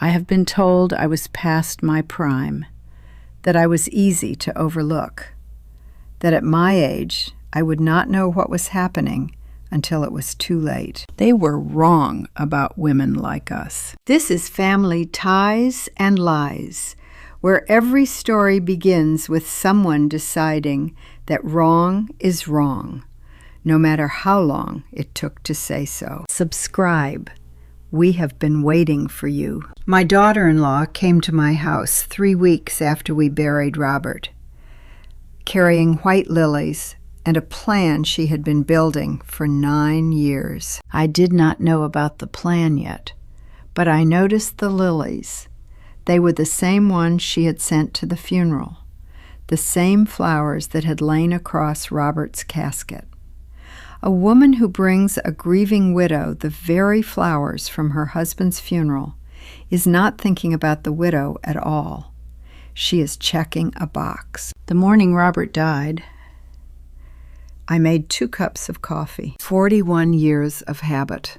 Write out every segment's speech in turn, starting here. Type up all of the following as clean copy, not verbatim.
I have been told I was past my prime, that I was easy to overlook, that at my age I would not know what was happening until it was too late. They were wrong about women like us. This is Family Ties and Lies, where every story begins with someone deciding that wrong is wrong, no matter how long it took to say so. Subscribe. We have been waiting for you. My daughter-in-law came to my house 3 weeks after we buried Robert, carrying white lilies and a plan she had been building for 9 years. I did not know about the plan yet, but I noticed the lilies. They were the same ones she had sent to the funeral, the same flowers that had lain across Robert's casket. A woman who brings a grieving widow the very flowers from her husband's funeral is not thinking about the widow at all. She is checking a box. The morning Robert died, I made 2 cups of coffee. 41 years of habit.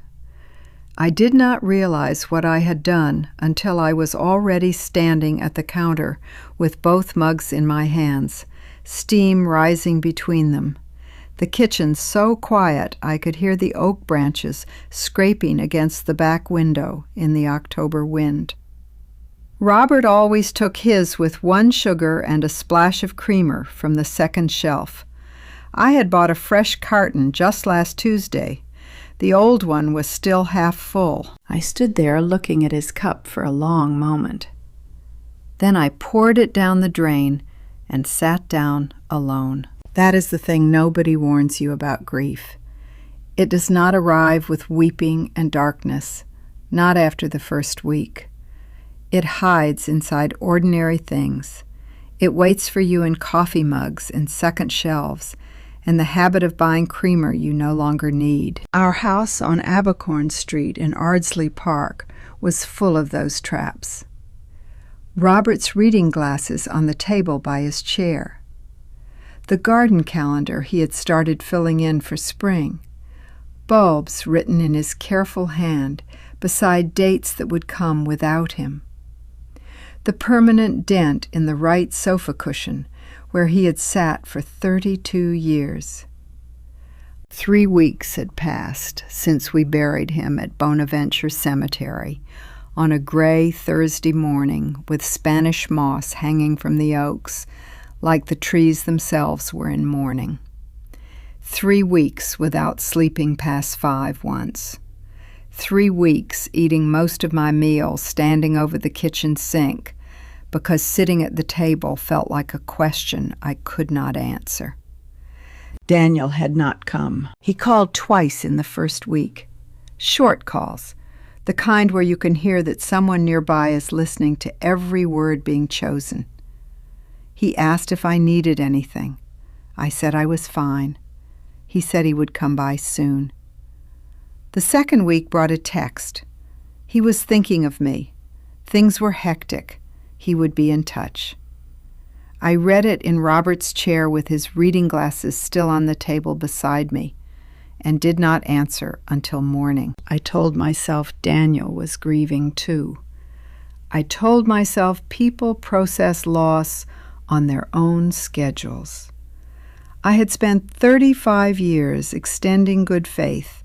I did not realize what I had done until I was already standing at the counter with both mugs in my hands, steam rising between them. The kitchen so quiet I could hear the oak branches scraping against the back window in the October wind. Robert always took his with 1 sugar and a splash of creamer from the second shelf. I had bought a fresh carton just last Tuesday. The old one was still half full. I stood there looking at his cup for a long moment. Then I poured it down the drain and sat down alone. That is the thing nobody warns you about grief. It does not arrive with weeping and darkness, not after the first week. It hides inside ordinary things. It waits for you in coffee mugs and second shelves, and the habit of buying creamer you no longer need. Our house on Abercorn Street in Ardsley Park was full of those traps. Robert's reading glasses on the table by his chair. The garden calendar he had started filling in for spring. Bulbs written in his careful hand beside dates that would come without him. The permanent dent in the right sofa cushion where he had sat for 32 years. 3 weeks had passed since we buried him at Bonaventure Cemetery on a gray Thursday morning with Spanish moss hanging from the oaks, like the trees themselves were in mourning. 3 weeks without sleeping past 5 once. 3 weeks eating most of my meals standing over the kitchen sink, because sitting at the table felt like a question I could not answer. Daniel had not come. He called twice in the first week. Short calls, the kind where you can hear that someone nearby is listening to every word being chosen. He asked if I needed anything. I said I was fine. He said he would come by soon. The second week brought a text. He was thinking of me. Things were hectic. He would be in touch. I read it in Robert's chair with his reading glasses still on the table beside me, and did not answer until morning. I told myself Daniel was grieving too. I told myself people process loss on their own schedules. I had spent 35 years extending good faith,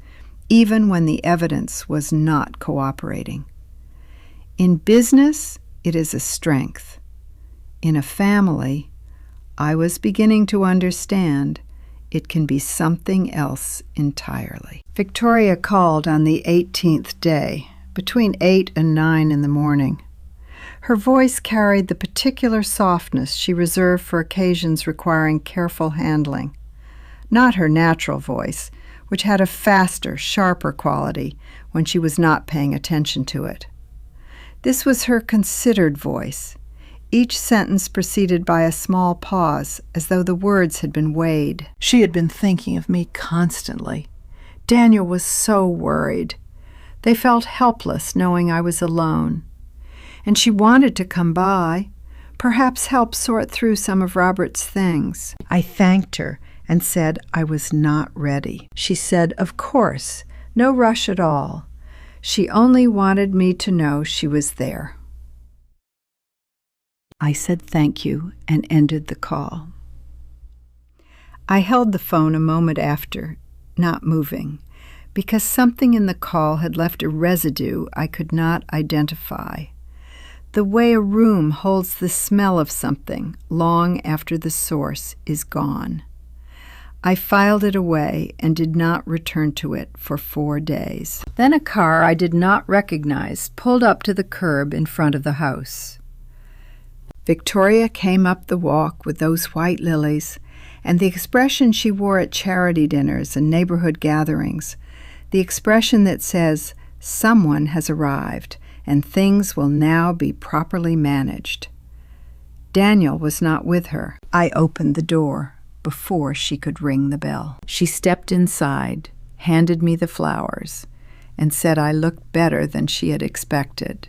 even when the evidence was not cooperating. In business, it is a strength. In a family, I was beginning to understand it can be something else entirely. Victoria called on the 18th day, between 8 and 9 in the morning. Her voice carried the particular softness she reserved for occasions requiring careful handling. Not her natural voice, which had a faster, sharper quality when she was not paying attention to it. This was her considered voice, each sentence preceded by a small pause, as though the words had been weighed. She had been thinking of me constantly. Daniel was so worried. They felt helpless knowing I was alone. And she wanted to come by, perhaps help sort through some of Robert's things. I thanked her and said I was not ready. She said, "Of course, no rush at all." She only wanted me to know she was there. I said thank you and ended the call. I held the phone a moment after, not moving, because something in the call had left a residue I could not identify. The way a room holds the smell of something long after the source is gone. I filed it away and did not return to it for 4 days. Then a car I did not recognize pulled up to the curb in front of the house. Victoria came up the walk with those white lilies, and the expression she wore at charity dinners and neighborhood gatherings, the expression that says, "Someone has arrived, and things will now be properly managed." Daniel was not with her. I opened the door before she could ring the bell. She stepped inside, handed me the flowers, and said I looked better than she had expected,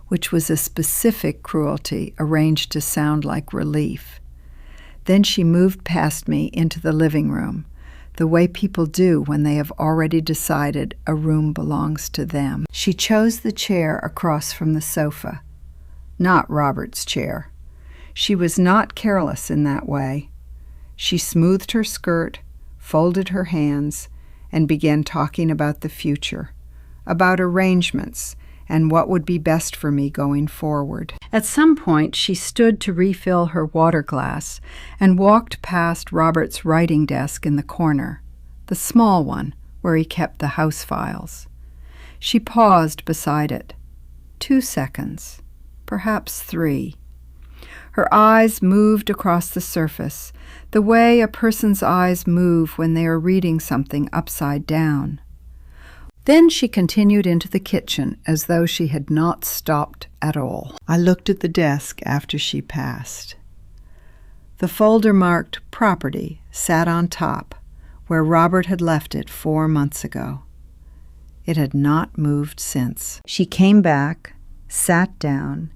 which was a specific cruelty arranged to sound like relief. Then she moved past me into the living room, the way people do when they have already decided a room belongs to them. She chose the chair across from the sofa, not Robert's chair. She was not careless in that way. She smoothed her skirt, folded her hands, and began talking about the future, about arrangements, and what would be best for me going forward. At some point, she stood to refill her water glass and walked past Robert's writing desk in the corner, the small one where he kept the house files. She paused beside it. 2 seconds, perhaps 3. Her eyes moved across the surface, the way a person's eyes move when they are reading something upside down. Then she continued into the kitchen as though she had not stopped at all. I looked at the desk after she passed. The folder marked "Property" sat on top, where Robert had left it 4 months ago. It had not moved since. She came back, sat down,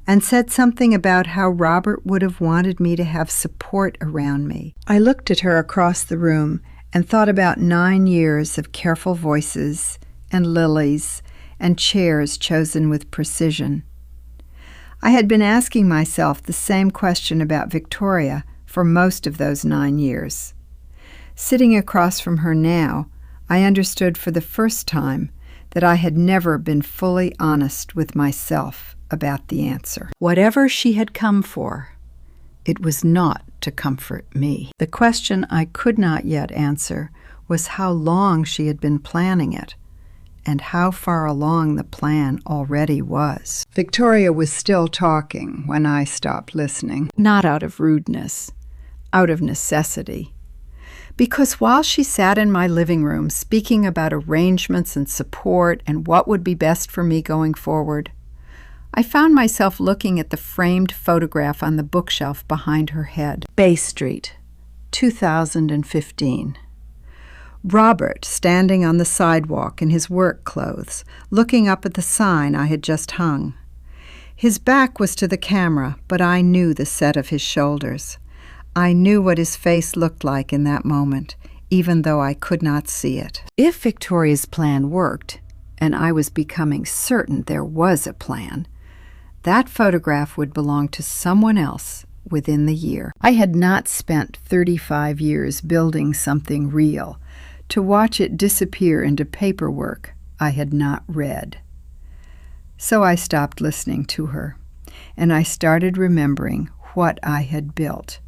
and said something about how Robert would have wanted me to have support around me. I looked at her across the room and thought about 9 years of careful voices and lilies and chairs chosen with precision. I had been asking myself the same question about Victoria for most of those 9 years. Sitting across from her now, I understood for the first time that I had never been fully honest with myself about the answer. Whatever she had come for, it was not to comfort me. The question I could not yet answer was how long she had been planning it, and how far along the plan already was. Victoria was still talking when I stopped listening, not out of rudeness, out of necessity. Because while she sat in my living room speaking about arrangements and support and what would be best for me going forward, I found myself looking at the framed photograph on the bookshelf behind her head. Bay Street, 2015. Robert standing on the sidewalk in his work clothes, looking up at the sign I had just hung. His back was to the camera, but I knew the set of his shoulders. I knew what his face looked like in that moment, even though I could not see it. If Victoria's plan worked, and I was becoming certain there was a plan, that photograph would belong to someone else within the year. I had not spent 35 years building something real to watch it disappear into paperwork I had not read. So I stopped listening to her, and I started remembering what I had built,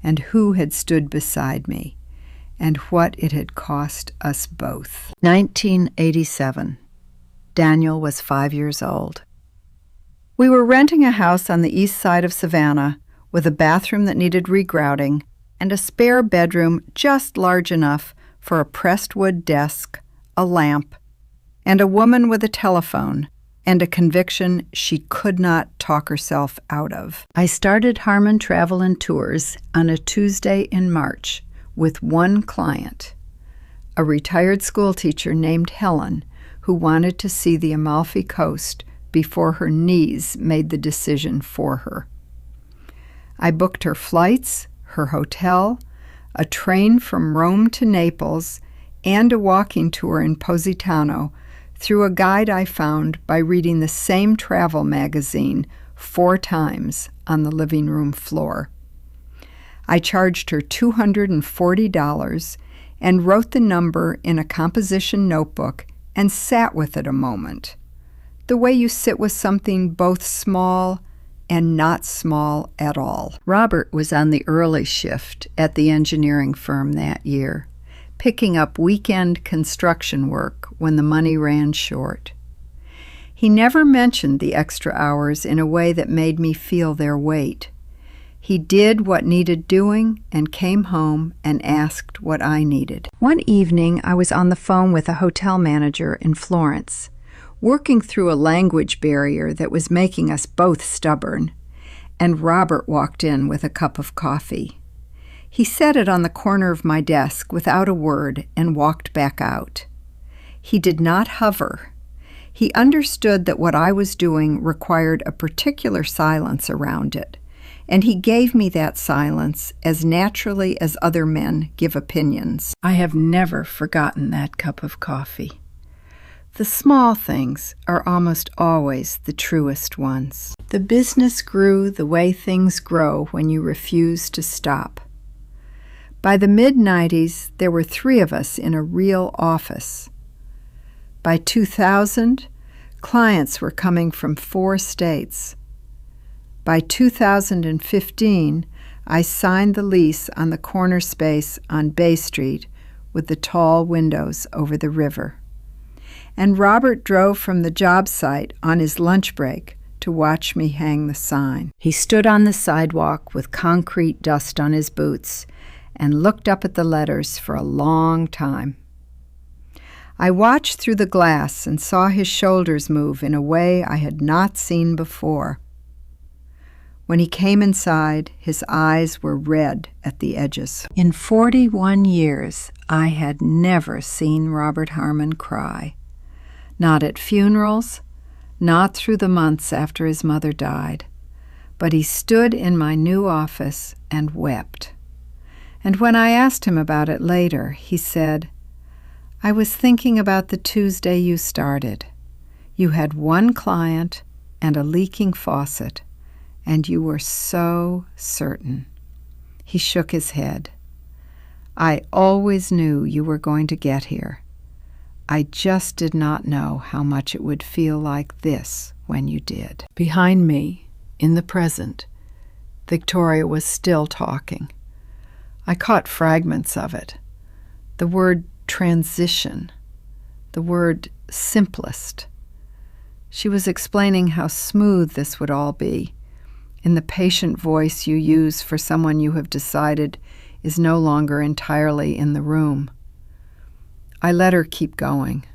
and who had stood beside me, and what it had cost us both. 1987. Daniel was 5 years old. We were renting a house on the east side of Savannah with a bathroom that needed regrouting and a spare bedroom just large enough for a pressed wood desk, a lamp, and a woman with a telephone and a conviction she could not talk herself out of. I started Harmon Travel and Tours on a Tuesday in March with one client, a retired schoolteacher named Helen, who wanted to see the Amalfi Coast before her knees made the decision for her. I booked her flights, her hotel, a train from Rome to Naples, and a walking tour in Positano through a guide I found by reading the same travel magazine 4 times on the living room floor. I charged her $240 and wrote the number in a composition notebook and sat with it a moment, the way you sit with something both small and not small at all. Robert was on the early shift at the engineering firm that year, picking up weekend construction work when the money ran short. He never mentioned the extra hours in a way that made me feel their weight. He did what needed doing and came home and asked what I needed. One evening, I was on the phone with a hotel manager in Florence, working through a language barrier that was making us both stubborn, and Robert walked in with a cup of coffee. He set it on the corner of my desk without a word and walked back out. He did not hover. He understood that what I was doing required a particular silence around it, and he gave me that silence as naturally as other men give opinions. I have never forgotten that cup of coffee. The small things are almost always the truest ones. The business grew the way things grow when you refuse to stop. By the mid-90s, there were 3 of us in a real office. By 2000, clients were coming from 4 states. By 2015, I signed the lease on the corner space on Bay Street with the tall windows over the river. And Robert drove from the job site on his lunch break to watch me hang the sign. He stood on the sidewalk with concrete dust on his boots and looked up at the letters for a long time. I watched through the glass and saw his shoulders move in a way I had not seen before. When he came inside, his eyes were red at the edges. In 41 years, I had never seen Robert Harmon cry. Not at funerals, not through the months after his mother died, but he stood in my new office and wept. And when I asked him about it later, he said, "I was thinking about the Tuesday you started. You had 1 client and a leaking faucet, and you were so certain." He shook his head. "I always knew you were going to get here. I just did not know how much it would feel like this when you did." Behind me, in the present, Victoria was still talking. I caught fragments of it. The word transition, the word simplest. She was explaining how smooth this would all be, in the patient voice you use for someone you have decided is no longer entirely in the room. I let her keep going.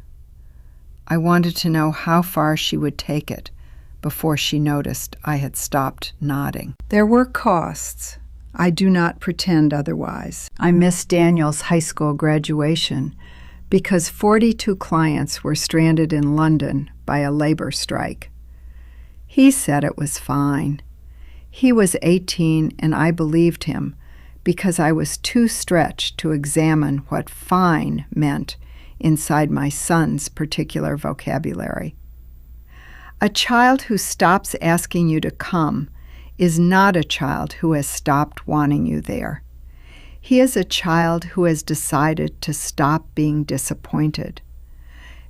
I wanted to know how far she would take it before she noticed I had stopped nodding. There were costs. I do not pretend otherwise. I missed Daniel's high school graduation because 42 clients were stranded in London by a labor strike. He said it was fine. He was 18 and I believed him because I was too stretched to examine what fine meant inside my son's particular vocabulary. A child who stops asking you to come is not a child who has stopped wanting you there. He is a child who has decided to stop being disappointed.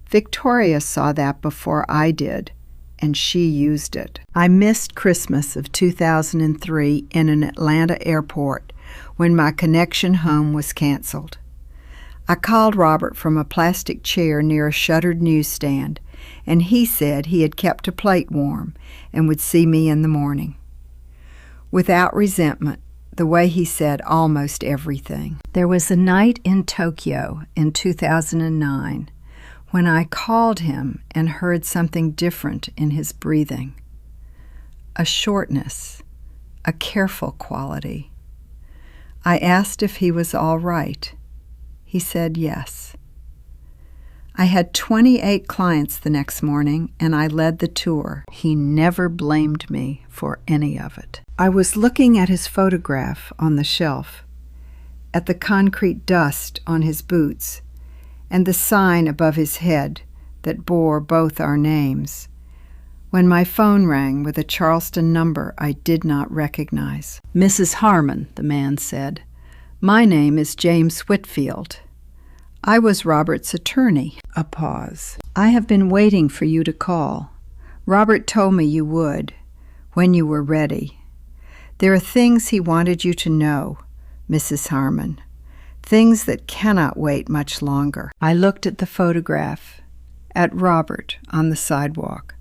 Victoria saw that before I did, and she used it. I missed Christmas of 2003 in an Atlanta airport when my connection home was canceled. I called Robert from a plastic chair near a shuttered newsstand, and he said he had kept a plate warm and would see me in the morning. Without resentment, the way he said almost everything. There was a night in Tokyo in 2009 when I called him and heard something different in his breathing. A shortness, a careful quality. I asked if he was all right. He said yes. I had 28 clients the next morning, and I led the tour. He never blamed me for any of it. I was looking at his photograph on the shelf, at the concrete dust on his boots, and the sign above his head that bore both our names. When my phone rang with a Charleston number I did not recognize. "Mrs. Harmon," the man said. "My name is James Whitfield. I was Robert's attorney." A pause. "I have been waiting for you to call. Robert told me you would, when you were ready. There are things he wanted you to know, Mrs. Harmon, things that cannot wait much longer." I looked at the photograph, at Robert on the sidewalk,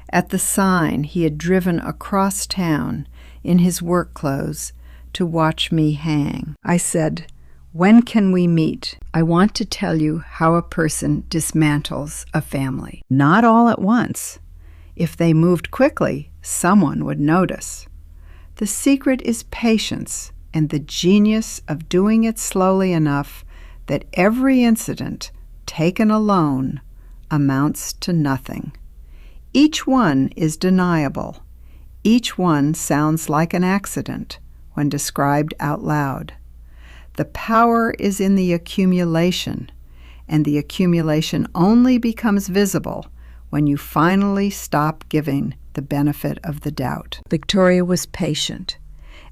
at the sign he had driven across town in his work clothes to watch me hang. I said, "When can we meet? I want to tell you how a person dismantles a family. Not all at once. If they moved quickly, someone would notice. The secret is patience and the genius of doing it slowly enough that every incident, taken alone, amounts to nothing. Each one is deniable. Each one sounds like an accident when described out loud. The power is in the accumulation, and the accumulation only becomes visible when you finally stop giving the benefit of the doubt." Victoria was patient,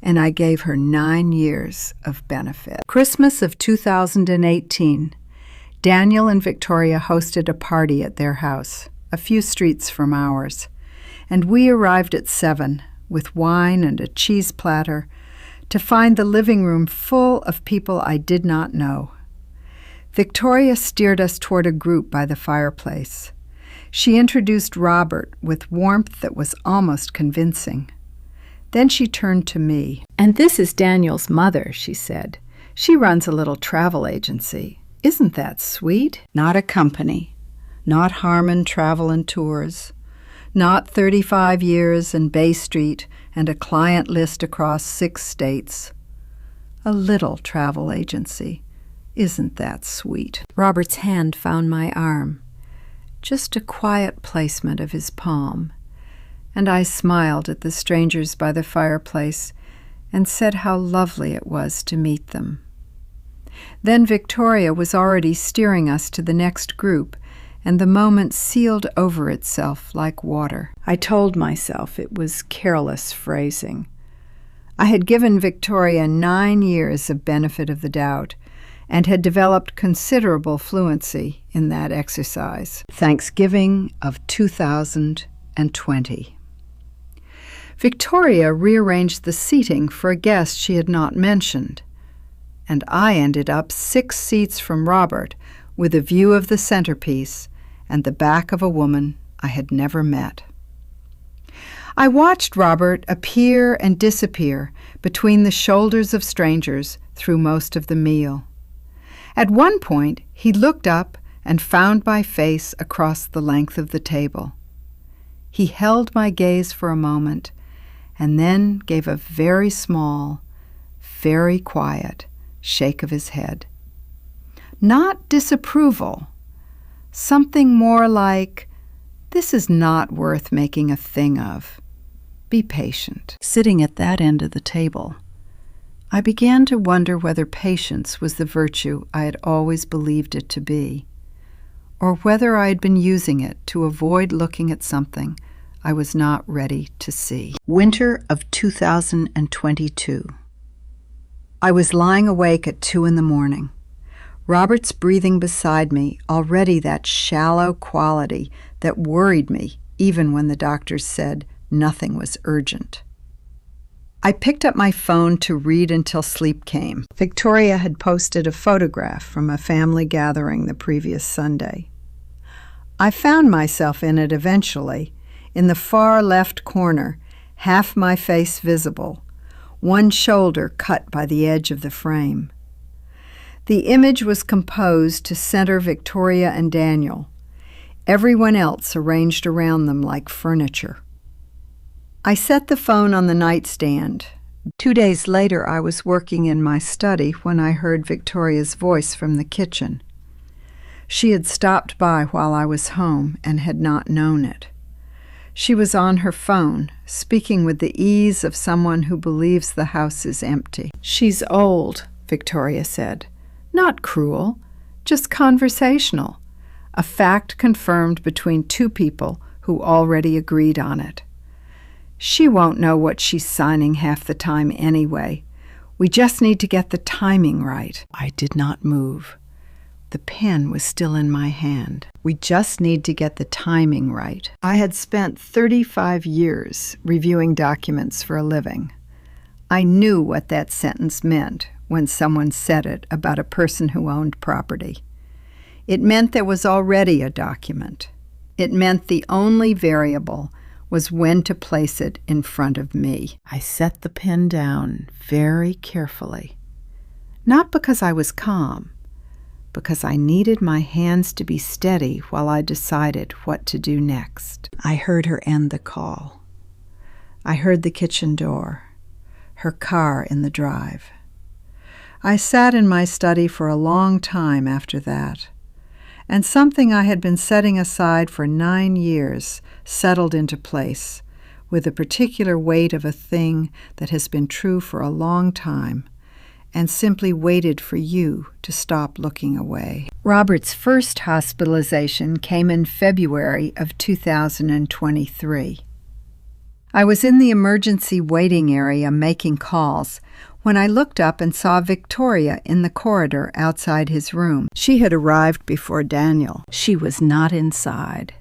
and I gave her 9 years of benefit. Christmas of 2018, Daniel and Victoria hosted a party at their house, a few streets from ours, and we arrived at 7 with wine and a cheese platter to find the living room full of people I did not know. Victoria steered us toward a group by the fireplace. She introduced Robert with warmth that was almost convincing. Then she turned to me. "And this is Daniel's mother," she said. "She runs a little travel agency. Isn't that sweet? Not a company, not Harmon Travel and Tours, not 35 years in Bay Street and a client list across 6 states. A little travel agency. Isn't that sweet?" Robert's hand found my arm, just a quiet placement of his palm, and I smiled at the strangers by the fireplace and said how lovely it was to meet them. Then Victoria was already steering us to the next group, and the moment sealed over itself like water. I told myself it was careless phrasing. I had given Victoria 9 years of benefit of the doubt, and had developed considerable fluency in that exercise. Thanksgiving of 2020. Victoria rearranged the seating for a guest she had not mentioned, and I ended up 6 seats from Robert with a view of the centerpiece and the back of a woman I had never met. I watched Robert appear and disappear between the shoulders of strangers through most of the meal. At one point, he looked up and found my face across the length of the table. He held my gaze for a moment and then gave a very small, very quiet shake of his head. Not disapproval, something more like, "This is not worth making a thing of. Be patient." Sitting at that end of the table, I began to wonder whether patience was the virtue I had always believed it to be, or whether I had been using it to avoid looking at something I was not ready to see. Winter of 2022. I was lying awake at 2 in the morning. Robert's breathing beside me, already that shallow quality that worried me even when the doctors said nothing was urgent. I picked up my phone to read until sleep came. Victoria had posted a photograph from a family gathering the previous Sunday. I found myself in it eventually, in the far left corner, half my face visible, one shoulder cut by the edge of the frame. The image was composed to center Victoria and Daniel, everyone else arranged around them like furniture. I set the phone on the nightstand. 2 days later, I was working in my study when I heard Victoria's voice from the kitchen. She had stopped by while I was home and had not known it. She was on her phone, speaking with the ease of someone who believes the house is empty. "She's old," Victoria said. "Not cruel, just conversational. a fact confirmed between two people who already agreed on it. She won't know what she's signing half the time anyway. We just need to get the timing right. I did not move. The pen was still in my hand. We just need to get the timing right. I had spent 35 years reviewing documents for a living. I knew what that sentence meant when someone said it about a person who owned property. It meant there was already a document. It meant the only variable was when to place it in front of me. I set the pen down very carefully. Not because I was calm, because I needed my hands to be steady while I decided what to do next. I heard her end the call. I heard the kitchen door, her car in the drive. I sat in my study for a long time after that, and something I had been setting aside for 9 years settled into place with the particular weight of a thing that has been true for a long time and simply waited for you to stop looking away. Robert's first hospitalization came in February of 2023. I was in the emergency waiting area making calls when I looked up and saw Victoria in the corridor outside his room. She had arrived before Daniel. She was not inside.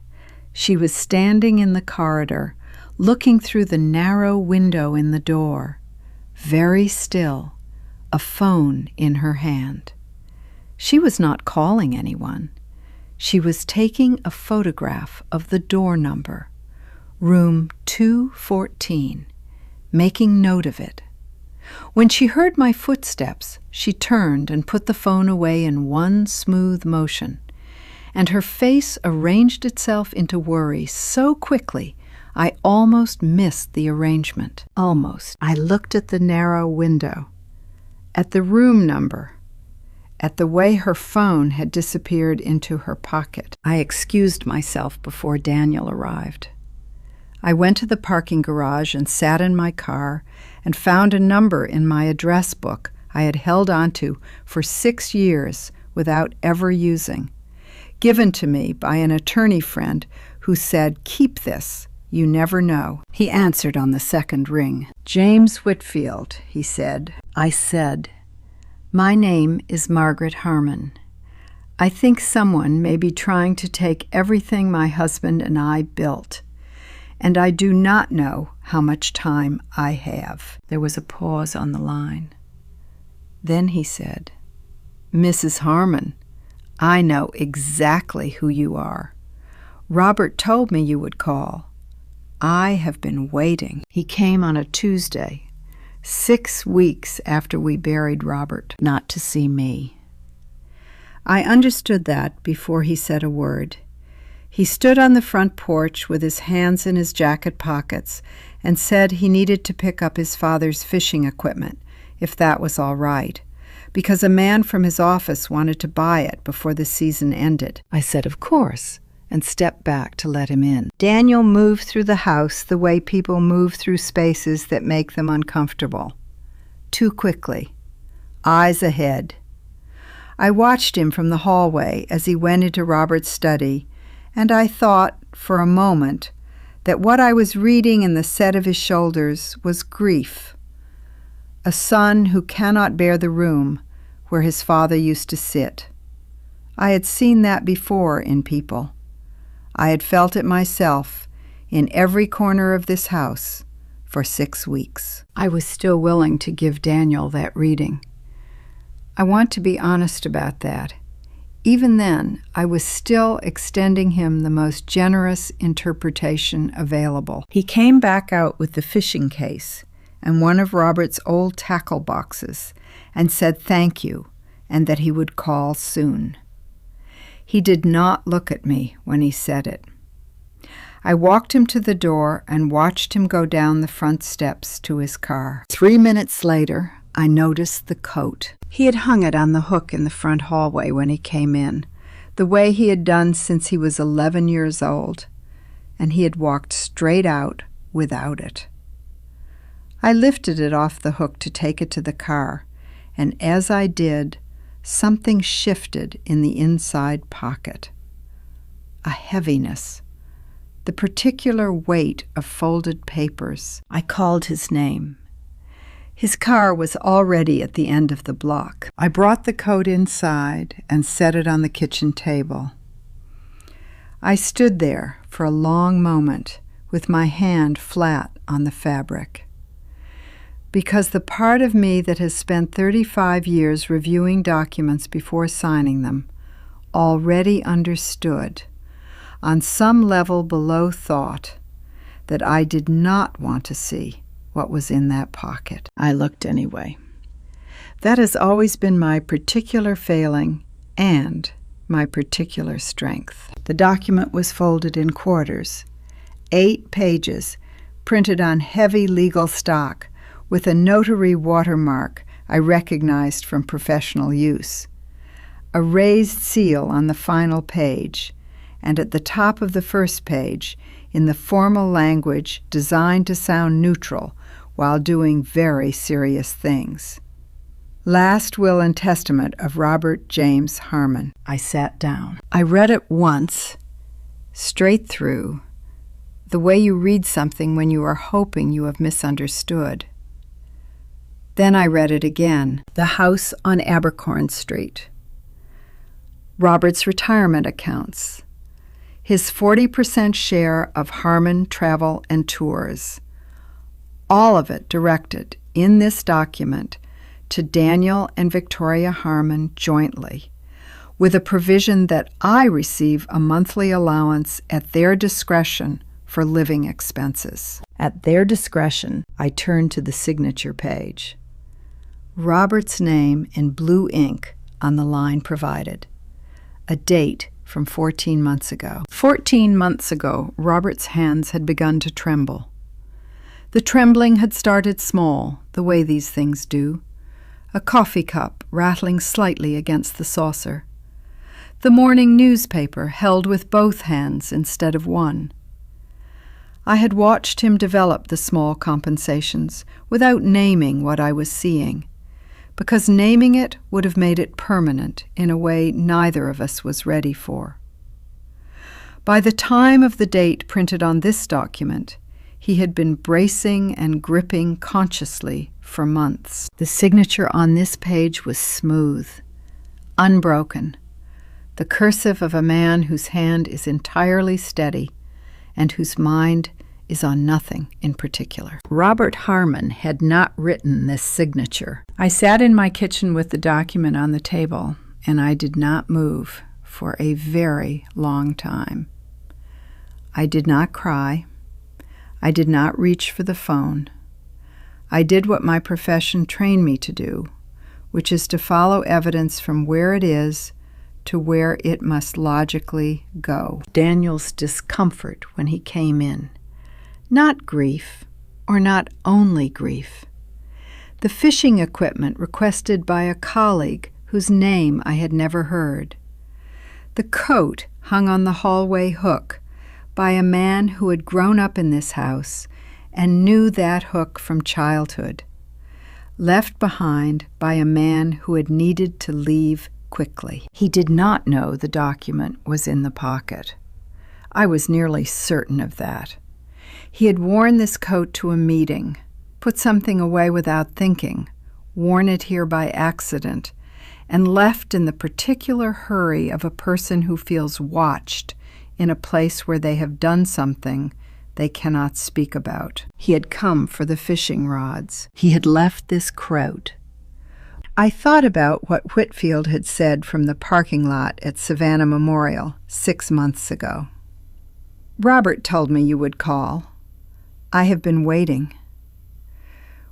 She was standing in the corridor, looking through the narrow window in the door, very still, a phone in her hand. She was not calling anyone. She was taking a photograph of the door number, room 214, making note of it. When she heard my footsteps, she turned and put the phone away in one smooth motion, and her face arranged itself into worry so quickly I almost missed the arrangement. Almost. I looked at the narrow window, at the room number, at the way her phone had disappeared into her pocket. I excused myself before Daniel arrived. I went to the parking garage and sat in my car and found a number in my address book I had held onto for 6 years without ever using, given to me by an attorney friend who said, "Keep this, you never know." He answered on the second ring. "James Whitfield," he said. I said, "My name is Margaret Harmon. I think someone may be trying to take everything my husband and I built, and I do not know how much time I have." There was a pause on the line. Then he said, "Mrs. Harmon, I know exactly who you are. Robert told me you would call. I have been waiting." He came on a Tuesday, 6 weeks after we buried Robert, not to see me. I understood that before he said a word. He stood on the front porch with his hands in his jacket pockets and said he needed to pick up his father's fishing equipment, if that was all right, because a man from his office wanted to buy it before the season ended. I said, "Of course," and stepped back to let him in. Daniel moved through the house the way people move through spaces that make them uncomfortable. Too quickly. Eyes ahead. I watched him from the hallway as he went into Robert's study, and I thought, for a moment, that what I was reading in the set of his shoulders was grief. A son who cannot bear the room where his father used to sit. I had seen that before in people. I had felt it myself in every corner of this house for 6 weeks. I was still willing to give Daniel that reading. I want to be honest about that. Even then, I was still extending him the most generous interpretation available. He came back out with the fishing case and one of Robert's old tackle boxes and said thank you and that he would call soon. He did not look at me when he said it. I walked him to the door and watched him go down the front steps to his car. 3 minutes later, I noticed the coat. He had hung it on the hook in the front hallway when he came in, the way he had done since he was 11 years old, and he had walked straight out without it. I lifted it off the hook to take it to the car, and as I did, something shifted in the inside pocket. a heaviness, the particular weight of folded papers. I called his name. His car was already at the end of the block. I brought the coat inside and set it on the kitchen table. I stood there for a long moment with my hand flat on the fabric. Because the part of me that has spent 35 years reviewing documents before signing them already understood, on some level below thought, that I did not want to see what was in that pocket. I looked anyway. That has always been my particular failing and my particular strength. The document was folded in quarters, 8 pages, printed on heavy legal stock, with a notary watermark I recognized from professional use, a raised seal on the final page, and at the top of the first page, in the formal language designed to sound neutral while doing very serious things. Last Will and Testament of Robert James Harmon. I sat down. I read it once, straight through, the way you read something when you are hoping you have misunderstood. Then I read it again. The house on Abercorn Street. Robert's retirement accounts. His 40% share of Harmon Travel and Tours. All of it directed in this document to Daniel and Victoria Harmon jointly, with a provision that I receive a monthly allowance at their discretion for living expenses. At their discretion, I turned to the signature page. Robert's name in blue ink on the line provided. A date from 14 months ago. 14 months ago, Robert's hands had begun to tremble. The trembling had started small, the way these things do. A coffee cup rattling slightly against the saucer. The morning newspaper held with both hands instead of one. I had watched him develop the small compensations without naming what I was seeing, because naming it would have made it permanent in a way neither of us was ready for. By the time of the date printed on this document, he had been bracing and gripping consciously for months. The signature on this page was smooth, unbroken, the cursive of a man whose hand is entirely steady and whose mind is on nothing in particular. Robert Harmon had not written this signature. I sat in my kitchen with the document on the table, and I did not move for a very long time. I did not cry. I did not reach for the phone. I did what my profession trained me to do, which is to follow evidence from where it is to where it must logically go. Daniel's discomfort when he came in. Not grief, or not only grief. The fishing equipment requested by a colleague whose name I had never heard. The coat hung on the hallway hook by a man who had grown up in this house and knew that hook from childhood. Left behind by a man who had needed to leave quickly. He did not know the document was in the pocket. I was nearly certain of that. He had worn this coat to a meeting, put something away without thinking, worn it here by accident, and left in the particular hurry of a person who feels watched in a place where they have done something they cannot speak about. He had come for the fishing rods. He had left this coat. I thought about what Whitfield had said from the parking lot at Savannah Memorial 6 months ago. Robert told me you would call. I have been waiting.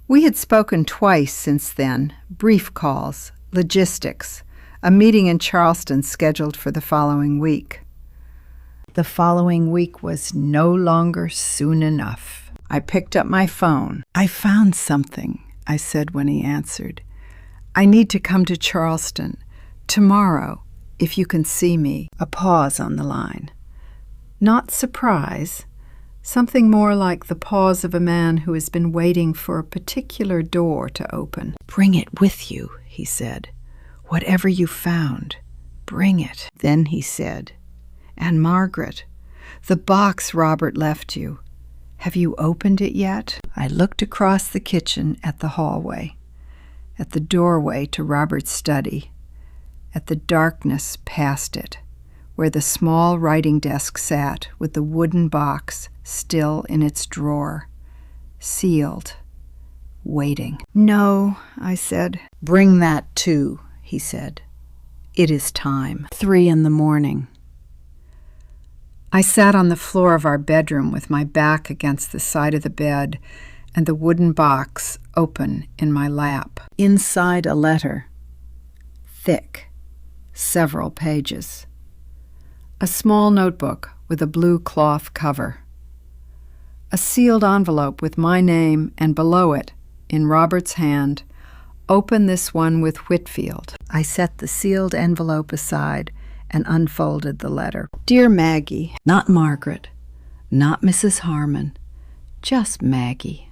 We had spoken twice since then, brief calls, logistics, a meeting in Charleston scheduled for the following week. The following week was no longer soon enough. I picked up my phone. "I found something," I said when he answered. "I need to come to Charleston. Tomorrow, if you can see me." A pause on the line. Not surprise. Something more like the pause of a man who has been waiting for a particular door to open. "Bring it with you," he said. "Whatever you found, bring it." Then he said, And Margaret, the box Robert left you. Have you opened it yet?" I looked across the kitchen at the hallway, at the doorway to Robert's study, at the darkness past it, where the small writing desk sat with the wooden box still in its drawer, sealed, waiting. "No," I said. "Bring that too," he said. "It is time." 3 a.m. I sat on the floor of our bedroom with my back against the side of the bed and the wooden box open in my lap. Inside a letter, thick, several pages. A small notebook with a blue cloth cover. A sealed envelope with my name and below it, in Robert's hand, "Open this one with Whitfield." I set the sealed envelope aside and unfolded the letter. "Dear Maggie," not Margaret, not Mrs. Harmon, just Maggie.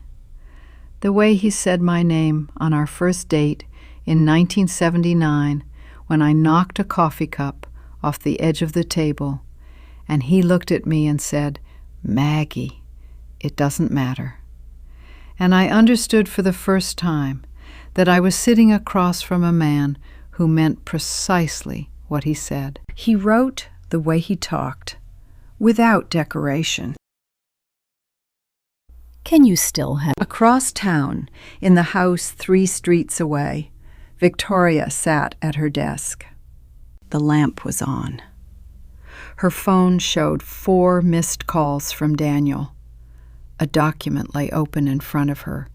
The way he said my name on our first date in 1979, when I knocked a coffee cup off the edge of the table, and he looked at me and said, "Maggie, it doesn't matter." And I understood for the first time that I was sitting across from a man who meant precisely what he said. He wrote the way he talked, without decoration. Can you still have... Across town, in the house 3 streets away, Victoria sat at her desk. The lamp was on. Her phone showed 4 missed calls from Daniel. A document lay open in front of her.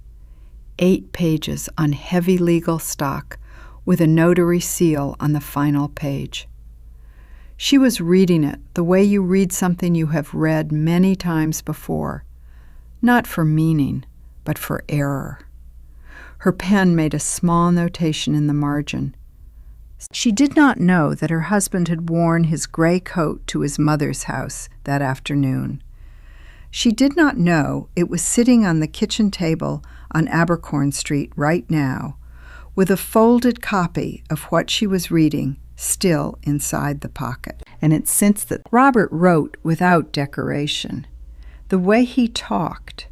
8 pages on heavy legal stock with a notary seal on the final page. She was reading it the way you read something you have read many times before, not for meaning, but for error. Her pen made a small notation in the margin. She did not know that her husband had worn his gray coat to his mother's house that afternoon. She did not know it was sitting on the kitchen table on Abercorn Street right now, with a folded copy of what she was reading still inside the pocket. And it's since that Robert wrote without decoration, the way he talked.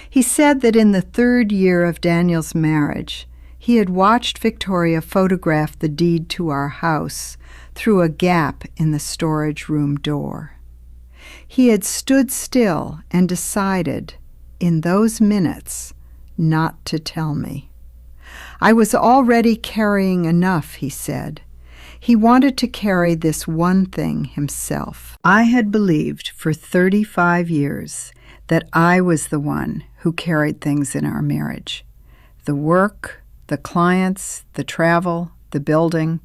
He said that in the 3rd year of Daniel's marriage, he had watched Victoria photograph the deed to our house through a gap in the storage room door. He had stood still and decided, in those minutes, not to tell me. I was already carrying enough, he said. He wanted to carry this one thing himself. I had believed for 35 years that I was the one who carried things in our marriage. The work, the clients, the travel, the building.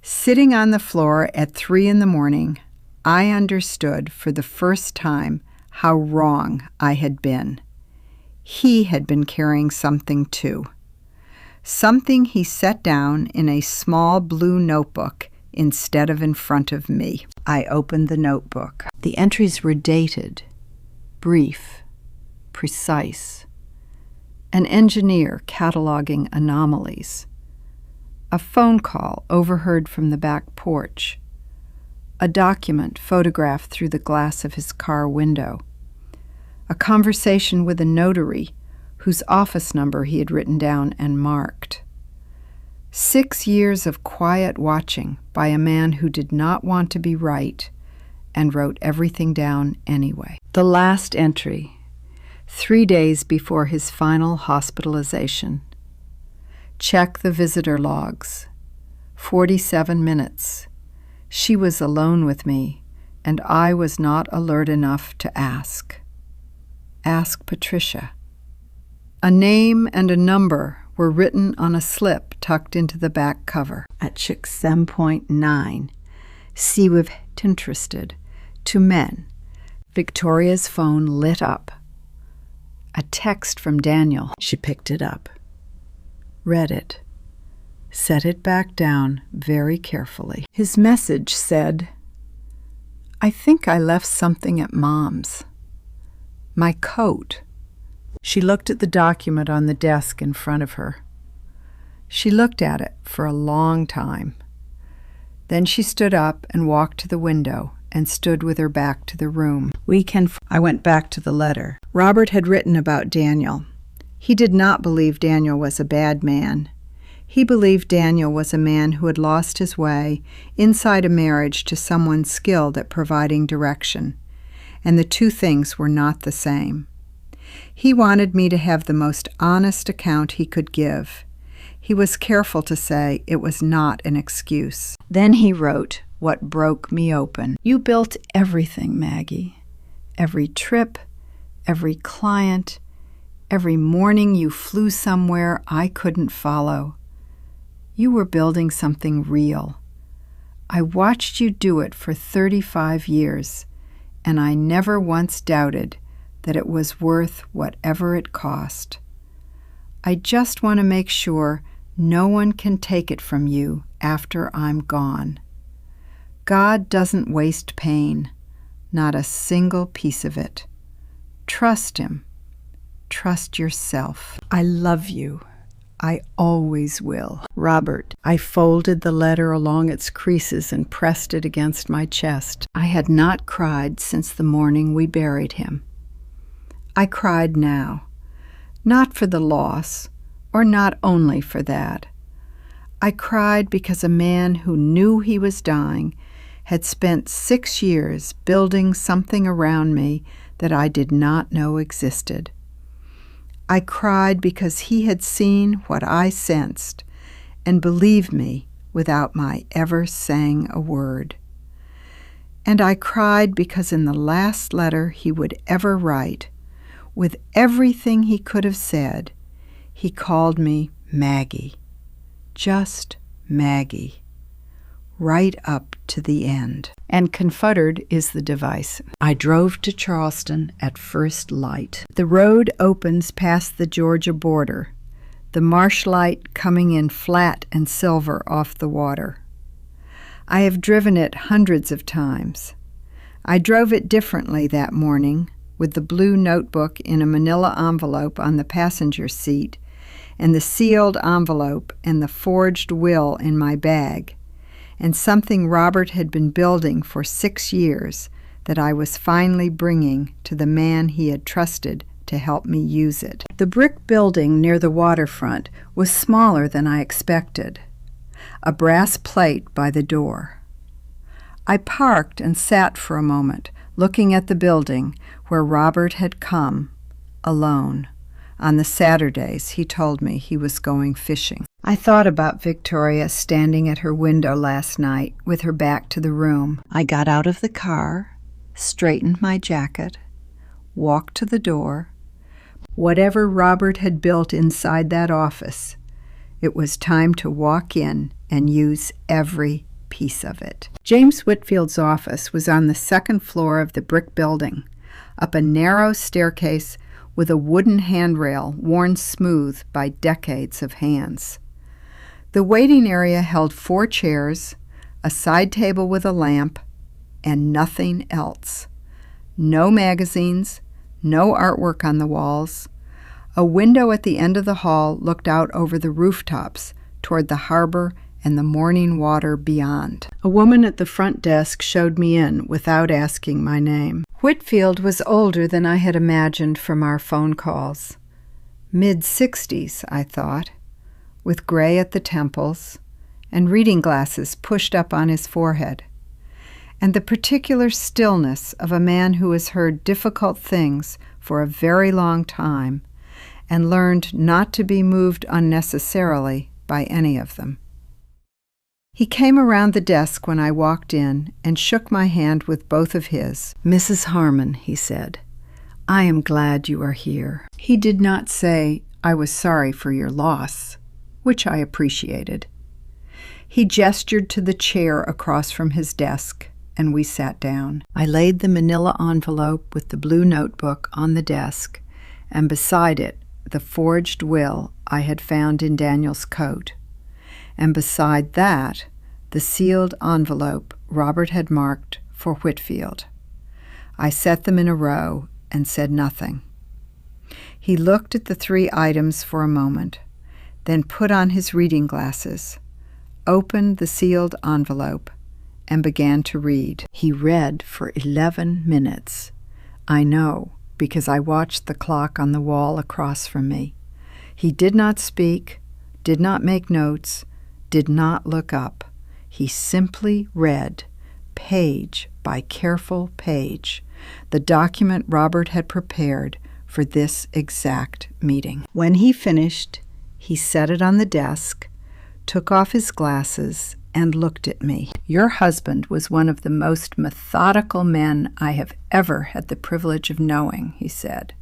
Sitting on the floor at 3 a.m, I understood for the first time how wrong I had been. He had been carrying something too. Something he set down in a small blue notebook instead of in front of me. I opened the notebook. The entries were dated, brief, precise. An engineer cataloging anomalies. A phone call overheard from the back porch. A document photographed through the glass of his car window. A conversation with a notary whose office number he had written down and marked. 6 years of quiet watching by a man who did not want to be right and wrote everything down anyway. The last entry, 3 days before his final hospitalization. Check the visitor logs. 47 minutes. She was alone with me, and I was not alert enough to ask. Ask Patricia. A name and a number were written on a slip tucked into the back cover. At 6.9, see if interested. To men. Victoria's phone lit up. A text from Daniel. She picked it up. Read it. Set it back down very carefully. His message said, "I think I left something at Mom's. My coat." She looked at the document on the desk in front of her. She looked at it for a long time. Then she stood up and walked to the window and stood with her back to the room. I went back to the letter. Robert had written about Daniel. He did not believe Daniel was a bad man. He believed Daniel was a man who had lost his way inside a marriage to someone skilled at providing direction, and the two things were not the same. He wanted me to have the most honest account he could give. He was careful to say it was not an excuse. Then he wrote what broke me open. You built everything, Maggie. Every trip, every client, every morning you flew somewhere I couldn't follow. You were building something real. I watched you do it for 35 years, and I never once doubted that it was worth whatever it cost. I just want to make sure no one can take it from you after I'm gone. God doesn't waste pain, not a single piece of it. Trust Him. Trust yourself. I love you. I always will. Robert. I folded the letter along its creases and pressed it against my chest. I had not cried since the morning we buried him. I cried now, not for the loss, or not only for that. I cried because a man who knew he was dying had spent 6 years building something around me that I did not know existed. I cried because he had seen what I sensed and believed me without my ever saying a word. And I cried because in the last letter he would ever write, with everything he could have said, he called me Maggie, just Maggie, right up to the end. And confuttered is the device. I drove to Charleston at first light. The road opens past the Georgia border, the marsh light coming in flat and silver off the water. I have driven it hundreds of times. I drove it differently that morning, with the blue notebook in a manila envelope on the passenger seat, and the sealed envelope and the forged will in my bag, and something Robert had been building for 6 years that I was finally bringing to the man he had trusted to help me use it. The brick building near the waterfront was smaller than I expected, a brass plate by the door. I parked and sat for a moment, looking at the building where Robert had come, alone, on the Saturdays he told me he was going fishing. I thought about Victoria standing at her window last night with her back to the room. I got out of the car, straightened my jacket, walked to the door. Whatever Robert had built inside that office, it was time to walk in and use every piece of it. James Whitfield's office was on the second floor of the brick building, up a narrow staircase with a wooden handrail worn smooth by decades of hands. The waiting area held 4 chairs, a side table with a lamp, and nothing else. No magazines, no artwork on the walls. A window at the end of the hall looked out over the rooftops toward the harbor and the morning water beyond. A woman at the front desk showed me in without asking my name. Whitfield was older than I had imagined from our phone calls. Mid-60s, I thought, with gray at the temples and reading glasses pushed up on his forehead, and the particular stillness of a man who has heard difficult things for a very long time and learned not to be moved unnecessarily by any of them. He came around the desk when I walked in and shook my hand with both of his. "Mrs. Harmon," he said, "I am glad you are here." He did not say, "I was sorry for your loss," which I appreciated. He gestured to the chair across from his desk, and we sat down. I laid the manila envelope with the blue notebook on the desk, and beside it the forged will I had found in Daniel's coat, and beside that the sealed envelope Robert had marked for Whitfield. I set them in a row and said nothing. He looked at the 3 items for a moment, then put on his reading glasses, opened the sealed envelope, and began to read. He read for 11 minutes. I know, because I watched the clock on the wall across from me. He did not speak, did not make notes, did not look up. He simply read, page by careful page, the document Robert had prepared for this exact meeting. When he finished, he set it on the desk, took off his glasses, and looked at me. Your husband was one of the most methodical men I have ever had the privilege of knowing, he said.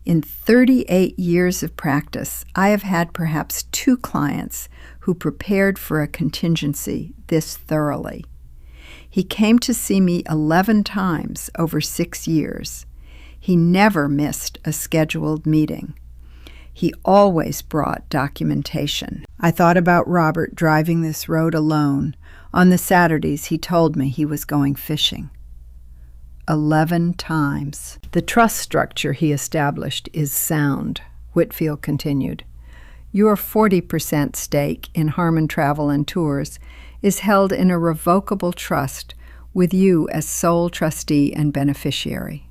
In 38 years of practice, I have had perhaps 2 clients who prepared for a contingency this thoroughly. He came to see me 11 times over 6 years. He never missed a scheduled meeting. He always brought documentation. I thought about Robert driving this road alone. On the Saturdays, he told me he was going fishing. 11 times. The trust structure he established is sound, Whitfield continued. Your 40% stake in Harmon Travel and Tours is held in a revocable trust with you as sole trustee and beneficiary.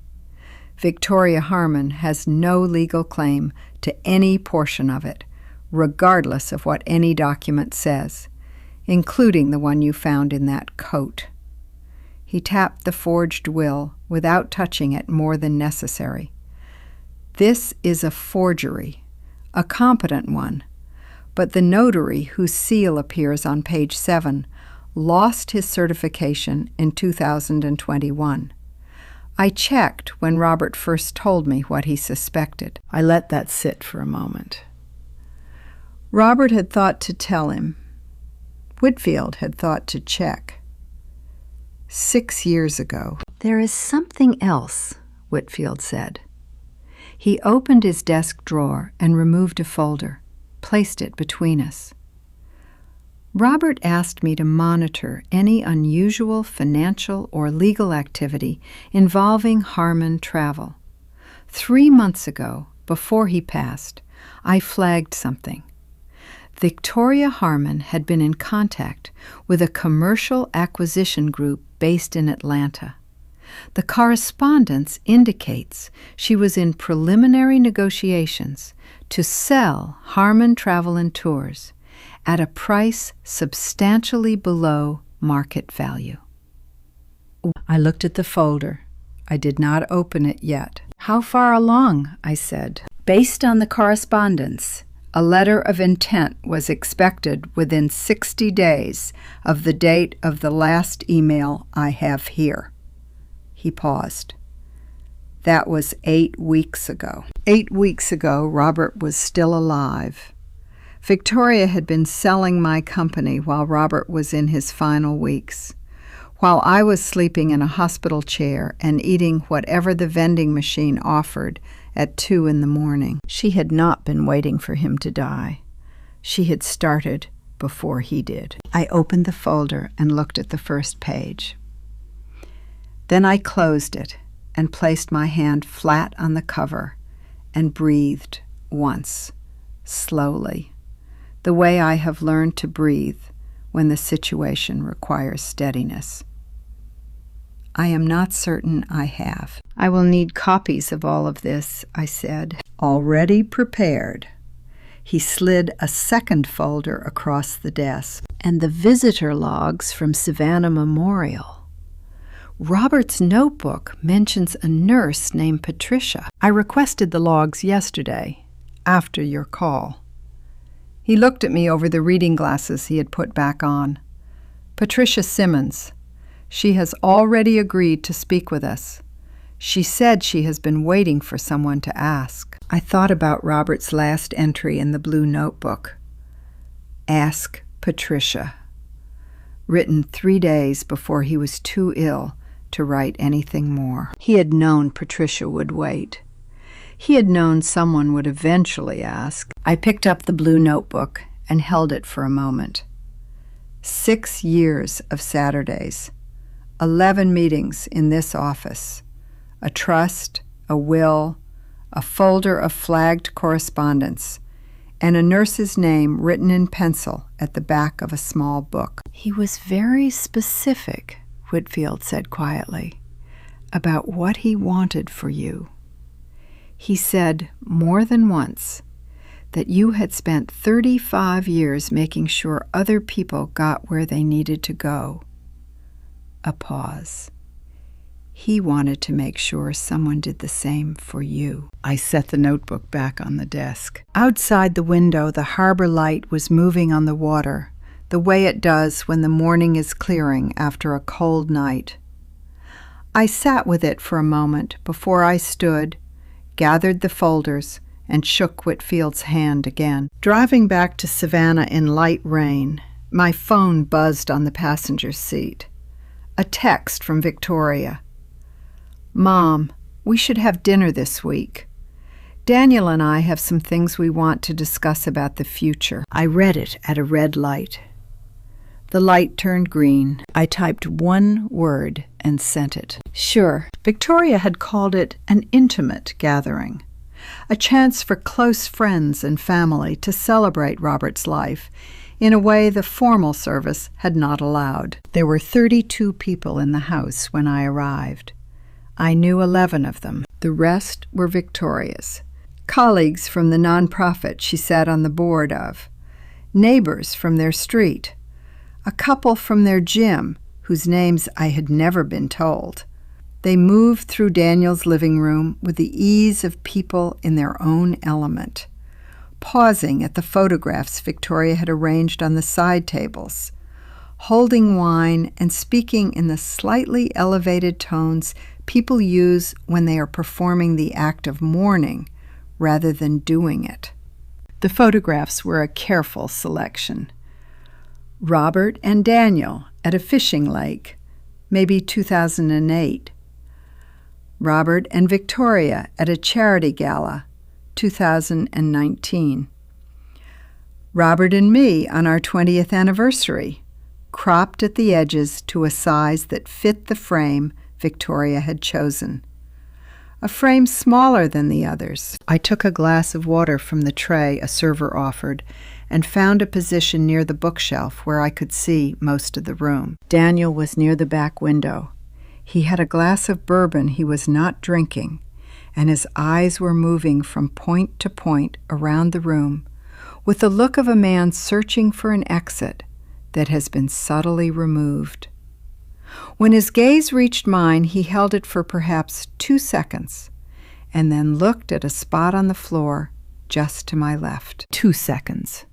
Victoria Harmon has no legal claim to any portion of it, regardless of what any document says, including the one you found in that coat. He tapped the forged will without touching it more than necessary. This is a forgery, a competent one, but the notary whose seal appears on page 7 lost his certification in 2021. I checked when Robert first told me what he suspected. I let that sit for a moment. Robert had thought to tell him. Whitfield had thought to check. 6 years ago. There is something else, Whitfield said. He opened his desk drawer and removed a folder, placed it between us. Robert asked me to monitor any unusual financial or legal activity involving Harmon Travel. 3 months ago, before he passed, I flagged something. Victoria Harmon had been in contact with a commercial acquisition group based in Atlanta. The correspondence indicates she was in preliminary negotiations to sell Harmon Travel and Tours at a price substantially below market value. I looked at the folder. I did not open it yet. How far along? I said. Based on the correspondence, a letter of intent was expected within 60 days of the date of the last email I have here. He paused. That was 8 weeks ago. 8 weeks ago, Robert was still alive. Victoria had been selling my company while Robert was in his final weeks, while I was sleeping in a hospital chair and eating whatever the vending machine offered at 2 in the morning. She had not been waiting for him to die. She had started before he did. I opened the folder and looked at the first page. Then I closed it and placed my hand flat on the cover and breathed once, slowly, the way I have learned to breathe when the situation requires steadiness. I am not certain I have. I will need copies of all of this, I said. Already prepared. He slid a second folder across the desk. And the visitor logs from Savannah Memorial. Robert's notebook mentions a nurse named Patricia. I requested the logs yesterday, after your call. He looked at me over the reading glasses he had put back on. Patricia Simmons. She has already agreed to speak with us. She said she has been waiting for someone to ask. I thought about Robert's last entry in the blue notebook. Ask Patricia. Written 3 days before he was too ill to write anything more. He had known Patricia would wait. He had known someone would eventually ask. I picked up the blue notebook and held it for a moment. 6 years of Saturdays. 11 meetings in this office. A trust, a will, a folder of flagged correspondence, and a nurse's name written in pencil at the back of a small book. "He was very specific," Whitfield said quietly, "about what he wanted for you. He said more than once that you had spent 35 years making sure other people got where they needed to go." A pause. "He wanted to make sure someone did the same for you." I set the notebook back on the desk. Outside the window, the harbor light was moving on the water, the way it does when the morning is clearing after a cold night. I sat with it for a moment before I stood, gathered the folders, and shook Whitfield's hand again. Driving back to Savannah in light rain, my phone buzzed on the passenger seat. A text from Victoria. "Mom, we should have dinner this week. Daniel and I have some things we want to discuss about the future." I read it at a red light. The light turned green. I typed one word and sent it. Sure. Victoria had called it an intimate gathering, a chance for close friends and family to celebrate Robert's life in a way the formal service had not allowed. There were 32 people in the house when I arrived. I knew 11 of them. The rest were Victoria's. Colleagues from the nonprofit she sat on the board of. Neighbors from their street. A couple from their gym, whose names I had never been told. They moved through Daniel's living room with the ease of people in their own element, pausing at the photographs Victoria had arranged on the side tables, holding wine and speaking in the slightly elevated tones people use when they are performing the act of mourning rather than doing it. The photographs were a careful selection. Robert and Daniel at a fishing lake, maybe 2008. Robert and Victoria at a charity gala, 2019. Robert and me on our 20th anniversary, cropped at the edges to a size that fit the frame Victoria had chosen. A frame smaller than the others. I took a glass of water from the tray a server offered and found a position near the bookshelf where I could see most of the room. Daniel was near the back window. He had a glass of bourbon he was not drinking, and his eyes were moving from point to point around the room with the look of a man searching for an exit that has been subtly removed. When his gaze reached mine, he held it for perhaps 2 seconds and then looked at a spot on the floor just to my left. 2 seconds.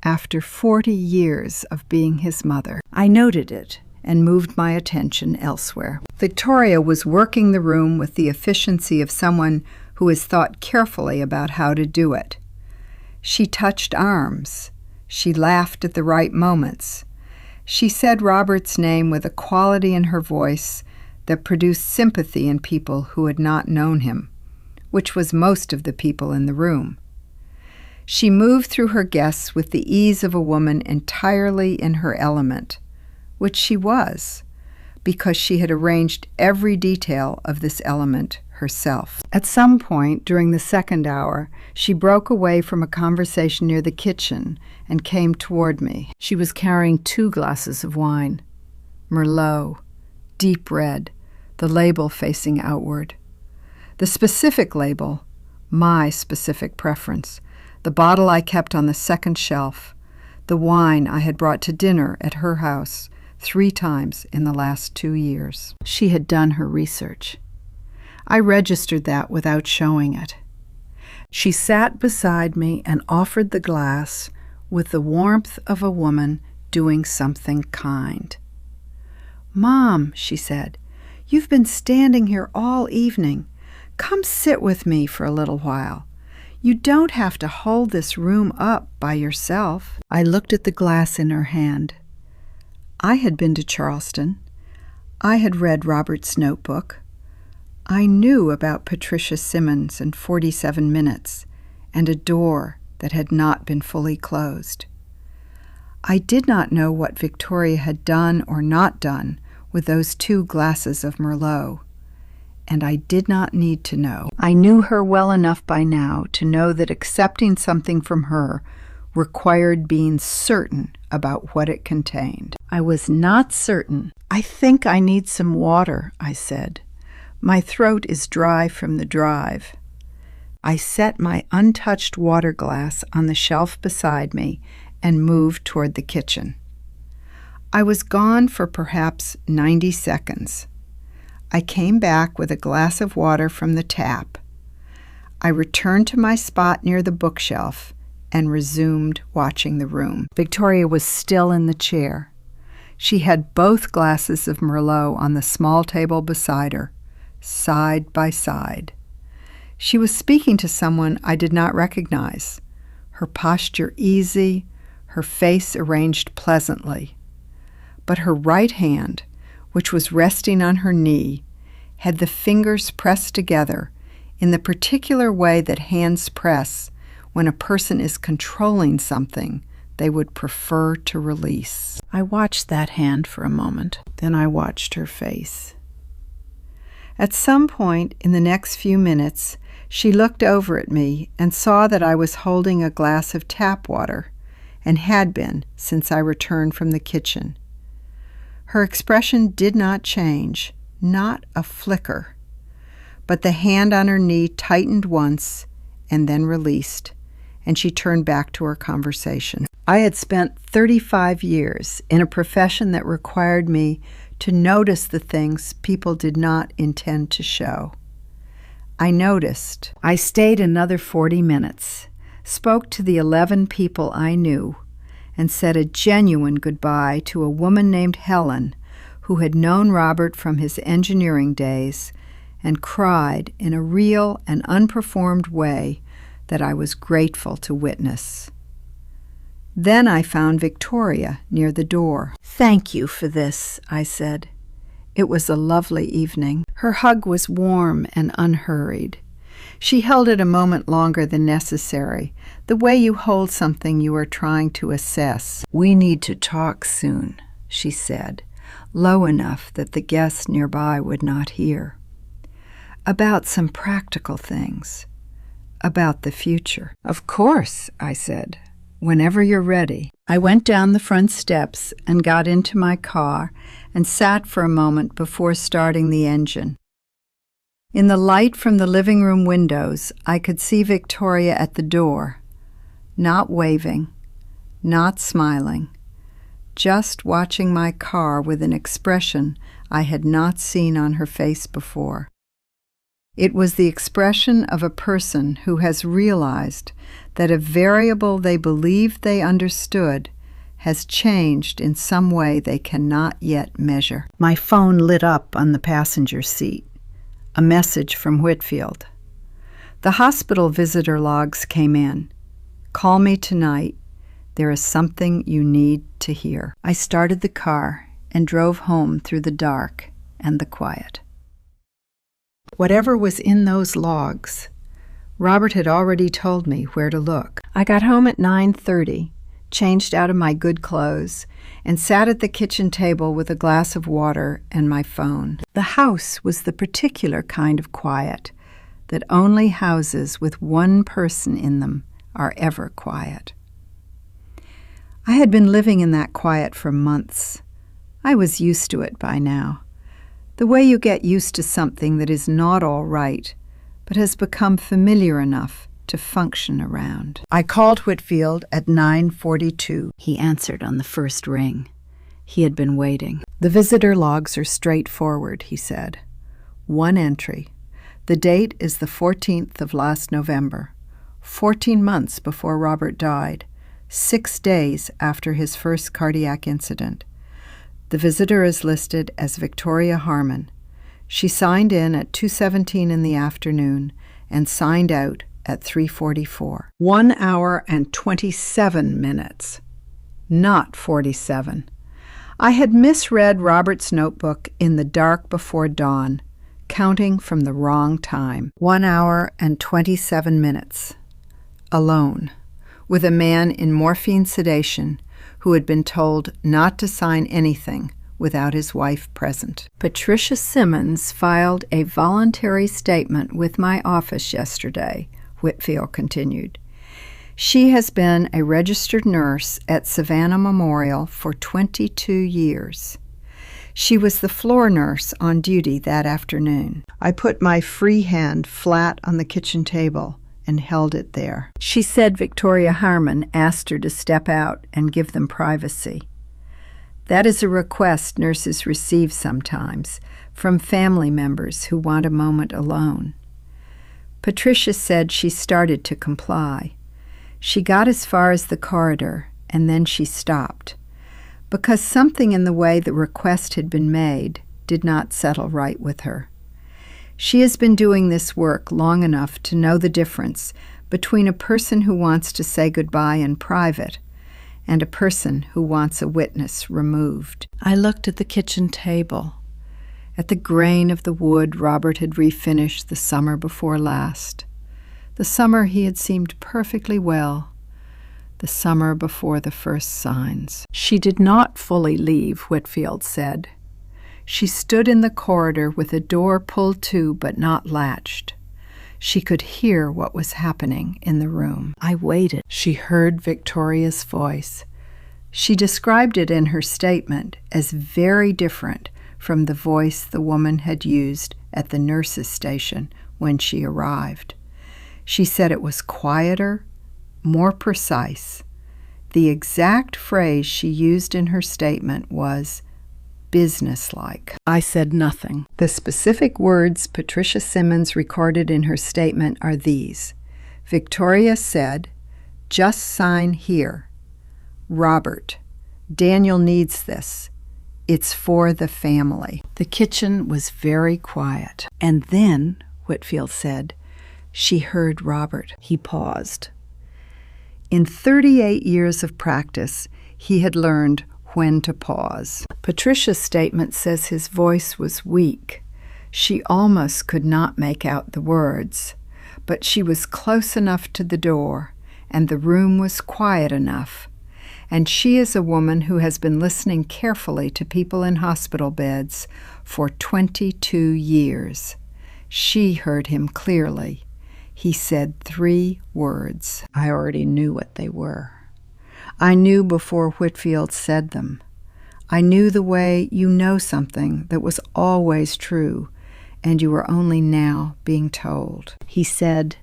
After 40 years of being his mother, I noted it and moved my attention elsewhere. Victoria was working the room with the efficiency of someone who has thought carefully about how to do it. She touched arms. She laughed at the right moments. She said Robert's name with a quality in her voice that produced sympathy in people who had not known him, which was most of the people in the room. She moved through her guests with the ease of a woman entirely in her element, which she was, because she had arranged every detail of this element herself. At some point during the second hour, she broke away from a conversation near the kitchen and came toward me. She was carrying 2 glasses of wine, Merlot, deep red, the label facing outward. The specific label, my specific preference, the bottle I kept on the second shelf, the wine I had brought to dinner at her house 3 times in the last 2 years. She had done her research. I registered that without showing it. She sat beside me and offered the glass with the warmth of a woman doing something kind. "Mom," she said, "you've been standing here all evening. Come sit with me for a little while. You don't have to hold this room up by yourself." I looked at the glass in her hand. I had been to Charleston. I had read Robert's notebook. I knew about Patricia Simmons and 47 Minutes and a door that had not been fully closed. I did not know what Victoria had done or not done with those 2 glasses of Merlot, and I did not need to know. I knew her well enough by now to know that accepting something from her required being certain about what it contained. I was not certain. "I think I need some water," I said. "My throat is dry from the drive." I set my untouched water glass on the shelf beside me and moved toward the kitchen. I was gone for perhaps 90 seconds. I came back with a glass of water from the tap. I returned to my spot near the bookshelf and resumed watching the room. Victoria was still in the chair. She had both glasses of Merlot on the small table beside her, side by side. She was speaking to someone I did not recognize, her posture easy, her face arranged pleasantly. But her right hand, which was resting on her knee, had the fingers pressed together in the particular way that hands press when a person is controlling something they would prefer to release. I watched that hand for a moment, then I watched her face. At some point in the next few minutes, she looked over at me and saw that I was holding a glass of tap water, and had been since I returned from the kitchen. Her expression did not change, not a flicker, but the hand on her knee tightened once and then released, and she turned back to her conversation. I had spent 35 years in a profession that required me to notice the things people did not intend to show. I noticed. I stayed another 40 minutes, spoke to the 11 people I knew, and said a genuine goodbye to a woman named Helen, who had known Robert from his engineering days, and cried in a real and unperformed way that I was grateful to witness. Then I found Victoria near the door. "Thank you for this," I said. It was a lovely evening. Her hug was warm and unhurried. She held it a moment longer than necessary, the way you hold something you are trying to assess. "We need to talk soon," she said, low enough that the guests nearby would not hear. "About some practical things. About the future." "Of course," I said. "Whenever you're ready." I went down the front steps and got into my car and sat for a moment before starting the engine. In the light from the living room windows, I could see Victoria at the door, not waving, not smiling, just watching my car with an expression I had not seen on her face before. It was the expression of a person who has realized that a variable they believed they understood has changed in some way they cannot yet measure. My phone lit up on the passenger seat. A message from Whitfield. The hospital visitor logs came in. "Call me tonight. There is something you need to hear." I started the car and drove home through the dark and the quiet. Whatever was in those logs, Robert had already told me where to look. I got home at 9:30, changed out of my good clothes, and sat at the kitchen table with a glass of water and my phone. The house was the particular kind of quiet that only houses with one person in them are ever quiet. I had been living in that quiet for months. I was used to it by now. The way you get used to something that is not all right, but has become familiar enough to function around. I called Whitfield at 9:42. He answered on the first ring. He had been waiting. "The visitor logs are straightforward," he said. "One entry. The date is the 14th of last November, 14 months before Robert died, 6 days after his first cardiac incident. The visitor is listed as Victoria Harmon. She signed in at 2:17 in the afternoon and signed out at 3:44. 1 hour and 27 minutes, not 47. I had misread Robert's notebook in the dark before dawn, counting from the wrong time. 1 hour and 27 minutes. Alone, with a man in morphine sedation who had been told not to sign anything without his wife present. Patricia Simmons filed a voluntary statement with my office yesterday, Whitfield continued. She has been a registered nurse at Savannah Memorial for 22 years. She was the floor nurse on duty that afternoon. I put my free hand flat on the kitchen table and held it there. She said Victoria Harmon asked her to step out and give them privacy. That is a request nurses receive sometimes from family members who want a moment alone. Patricia said she started to comply. She got as far as the corridor, and then she stopped, because something in the way the request had been made did not settle right with her. She has been doing this work long enough to know the difference between a person who wants to say goodbye in private and a person who wants a witness removed. I looked at the kitchen table, at the grain of the wood Robert had refinished the summer before last, the summer he had seemed perfectly well, the summer before the first signs. She did not fully leave, Whitfield said. She stood in the corridor with the door pulled to but not latched. She could hear what was happening in the room. I waited. She heard Victoria's voice. She described it in her statement as very different from the voice the woman had used at the nurse's station when she arrived. She said it was quieter, more precise. The exact phrase she used in her statement was businesslike. I said nothing. The specific words Patricia Simmons recorded in her statement are these. Victoria said, "Just sign here. Robert, Daniel needs this. It's for the family." The kitchen was very quiet. And then, Whitfield said, she heard Robert. He paused. In 38 years of practice, he had learned when to pause. Patricia's statement says his voice was weak. She almost could not make out the words, but she was close enough to the door, and the room was quiet enough. And she is a woman who has been listening carefully to people in hospital beds for 22 years. She heard him clearly. He said 3 words. I already knew what they were. I knew before Whitfield said them. I knew the way you know something that was always true, and you were only now being told. He said,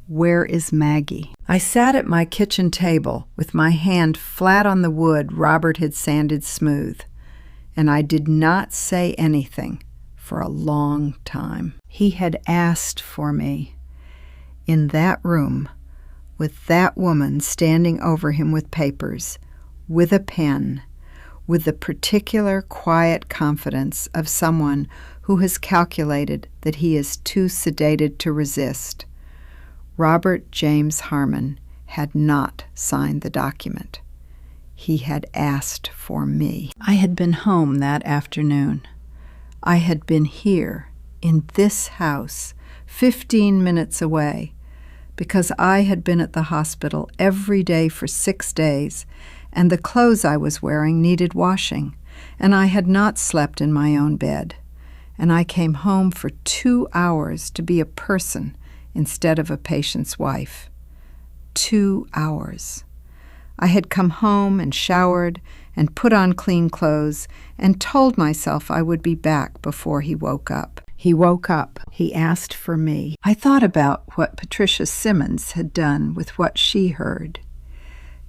"Where is Maggie?" I sat at my kitchen table with my hand flat on the wood Robert had sanded smooth, and I did not say anything for a long time. He had asked for me. In that room, with that woman standing over him with papers, with a pen, with the particular quiet confidence of someone who has calculated that he is too sedated to resist, Robert James Harmon had not signed the document. He had asked for me. I had been home that afternoon. I had been here, in this house, 15 minutes away, because I had been at the hospital every day for 6 days, and the clothes I was wearing needed washing, and I had not slept in my own bed. And I came home for 2 hours to be a person instead of a patient's wife. 2 hours. I had come home and showered and put on clean clothes and told myself I would be back before he woke up. He woke up. He asked for me. I thought about what Patricia Simmons had done with what she heard.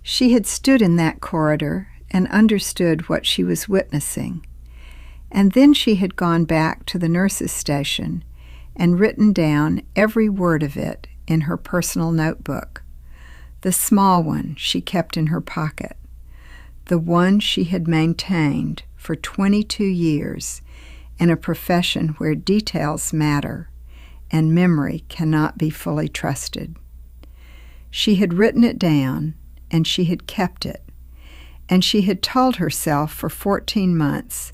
She had stood in that corridor and understood what she was witnessing. And then she had gone back to the nurse's station and written down every word of it in her personal notebook. The small one she kept in her pocket. The one she had maintained for 22 years in a profession where details matter and memory cannot be fully trusted. She had written it down, and she had kept it, and she had told herself for 14 months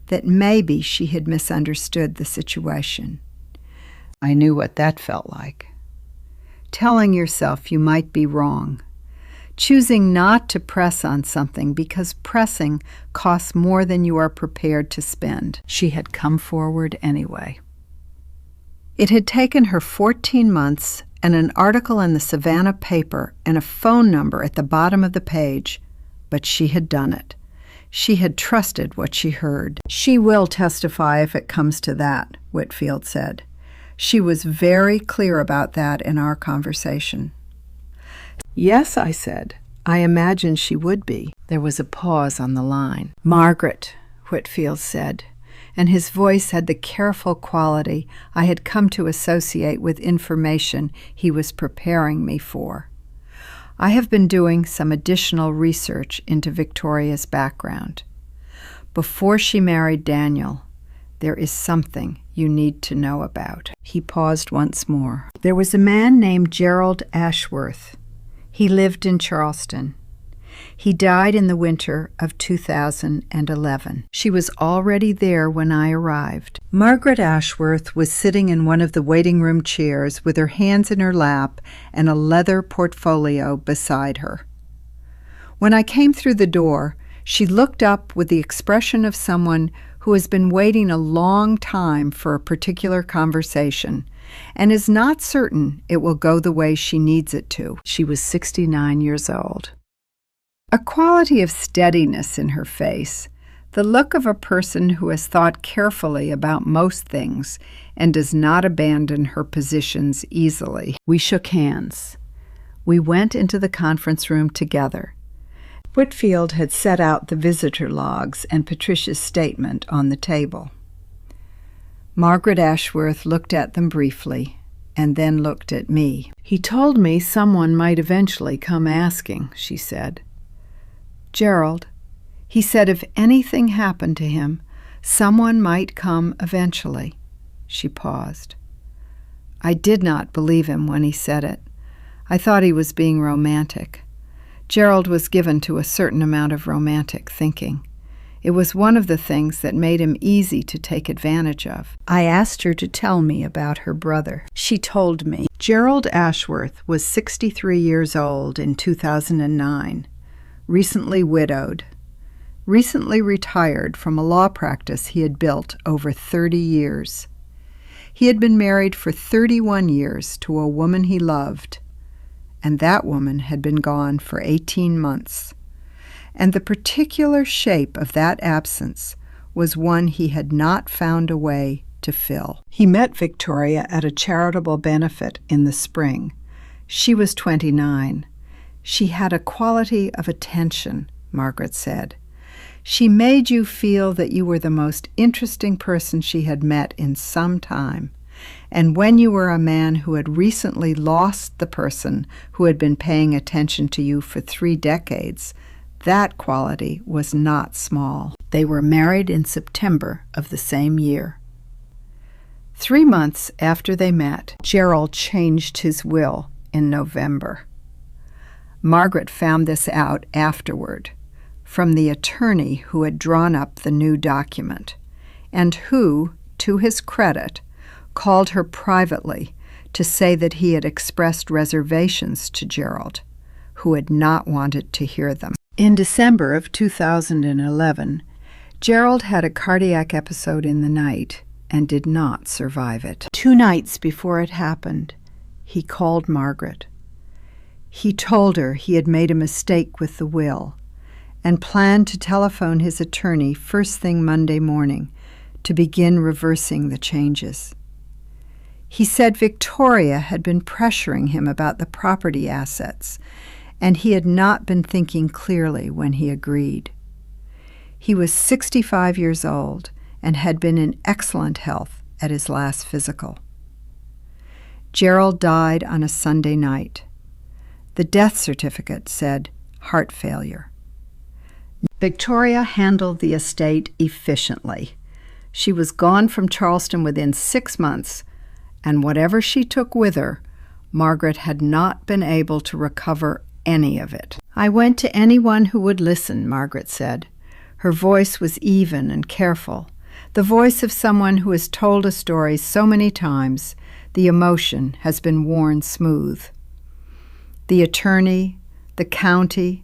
that maybe she had misunderstood the situation. I knew what that felt like. Telling yourself you might be wrong. choosing not to press on something because pressing costs more than you are prepared to spend. She had come forward anyway. It had taken her 14 months and an article in the Savannah paper and a phone number at the bottom of the page, but she had done it. She had trusted what she heard. She will testify if it comes to that, Whitfield said. She was very clear about that in our conversation. Yes, I said. I imagined she would be. There was a pause on the line. Margaret, Whitfield said, and his voice had the careful quality I had come to associate with information he was preparing me for. I have been doing some additional research into Victoria's background. Before she married Daniel, there is something you need to know about. He paused once more. There was a man named Gerald Ashworth. He lived in Charleston. He died in the winter of 2011. She was already there when I arrived. Margaret Ashworth was sitting in one of the waiting room chairs with her hands in her lap and a leather portfolio beside her. When I came through the door, she looked up with the expression of someone who has been waiting a long time for a particular conversation and is not certain it will go the way she needs it to. She was 69 years old. A quality of steadiness in her face, the look of a person who has thought carefully about most things and does not abandon her positions easily. We shook hands. We went into the conference room together. Whitfield had set out the visitor logs and Patricia's statement on the table. Margaret Ashworth looked at them briefly and then looked at me. He told me someone might eventually come asking, she said. Gerald, he said if anything happened to him, someone might come eventually. She paused. I did not believe him when he said it. I thought he was being romantic. Gerald was given to a certain amount of romantic thinking. It was one of the things that made him easy to take advantage of. I asked her to tell me about her brother. She told me. Gerald Ashworth was 63 years old in 2009. Recently widowed, recently retired from a law practice he had built over 30 years. He had been married for 31 years to a woman he loved, and that woman had been gone for 18 months. And the particular shape of that absence was one he had not found a way to fill. He met Victoria at a charitable benefit in the spring. She was 29. She had a quality of attention, Margaret said. She made you feel that you were the most interesting person she had met in some time. And when you were a man who had recently lost the person who had been paying attention to you for 3 decades, that quality was not small. They were married in September of the same year. 3 months after they met, Gerald changed his will in November. Margaret found this out afterward from the attorney who had drawn up the new document and who, to his credit, called her privately to say that he had expressed reservations to Gerald, who had not wanted to hear them. In December of 2011, Gerald had a cardiac episode in the night and did not survive it. 2 nights before it happened, he called Margaret. He told her he had made a mistake with the will and planned to telephone his attorney first thing Monday morning to begin reversing the changes. He said Victoria had been pressuring him about the property assets, and he had not been thinking clearly when he agreed. He was 65 years old and had been in excellent health at his last physical. Gerald died on a Sunday night. The death certificate said heart failure. Victoria handled the estate efficiently. She was gone from Charleston within 6 months, and whatever she took with her, Margaret had not been able to recover any of it. I went to anyone who would listen, Margaret said. Her voice was even and careful, the voice of someone who has told a story so many times the emotion has been worn smooth. The attorney, the county,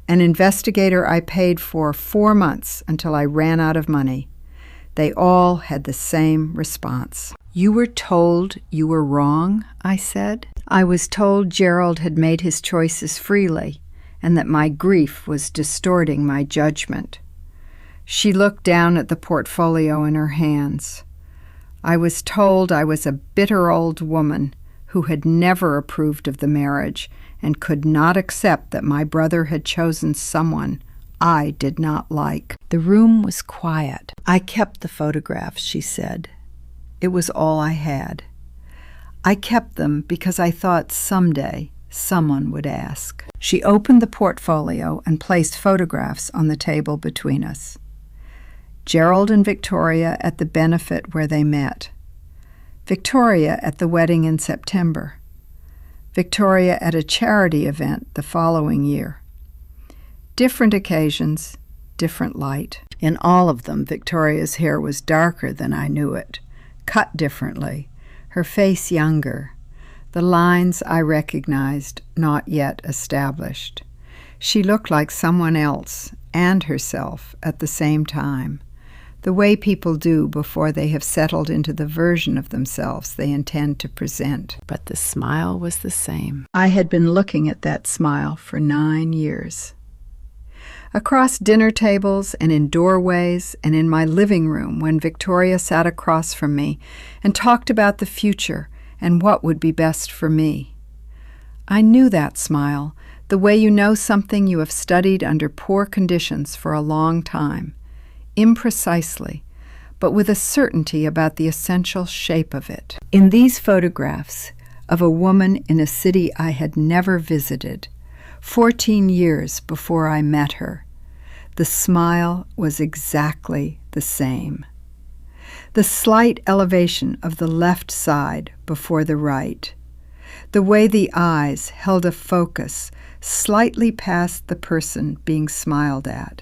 an investigator I paid for 4 months until I ran out of money. They all had the same response. "You were told you were wrong," I said. "I was told Gerald had made his choices freely and that my grief was distorting my judgment." She looked down at the portfolio in her hands. "I was told I was a bitter old woman who had never approved of the marriage and could not accept that my brother had chosen someone I did not like." The room was quiet. "I kept the photographs," she said. "It was all I had. I kept them because I thought someday someone would ask." She opened the portfolio and placed photographs on the table between us. Gerald and Victoria at the benefit where they met. Victoria at the wedding in September. Victoria at a charity event the following year. Different occasions, different light. In all of them, Victoria's hair was darker than I knew it, cut differently, her face younger, the lines I recognized not yet established. She looked like someone else and herself at the same time, the way people do before they have settled into the version of themselves they intend to present. But the smile was the same. I had been looking at that smile for 9 years. Across dinner tables and in doorways and in my living room when Victoria sat across from me and talked about the future and what would be best for me. I knew that smile, the way you know something you have studied under poor conditions for a long time, imprecisely, but with a certainty about the essential shape of it. In these photographs of a woman in a city I had never visited, 14 years before I met her, the smile was exactly the same. The slight elevation of the left side before the right, the way the eyes held a focus slightly past the person being smiled at,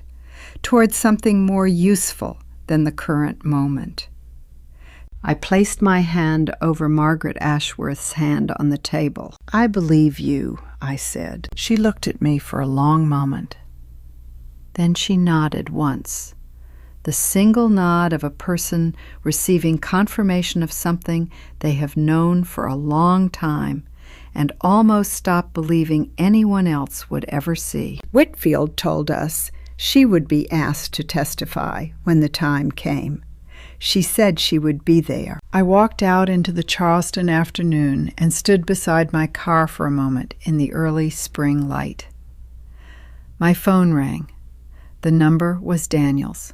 towards something more useful than the current moment. I placed my hand over Margaret Ashworth's hand on the table. "I believe you," I said. She looked at me for a long moment. Then she nodded once, the single nod of a person receiving confirmation of something they have known for a long time and almost stopped believing anyone else would ever see. Whitfield told us she would be asked to testify when the time came. She said she would be there. I walked out into the Charleston afternoon and stood beside my car for a moment in the early spring light. My phone rang. The number was Daniel's.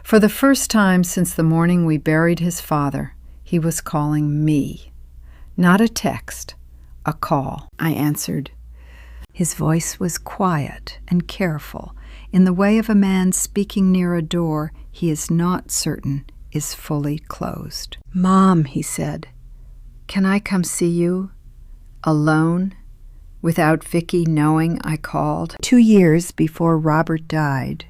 For the first time since the morning we buried his father, he was calling me. Not a text, a call. I answered. His voice was quiet and careful, in the way of a man speaking near a door he is not certain is fully closed. "Mom," he said, "can I come see you? Alone? Without Vicky knowing I called?" 2 years before Robert died,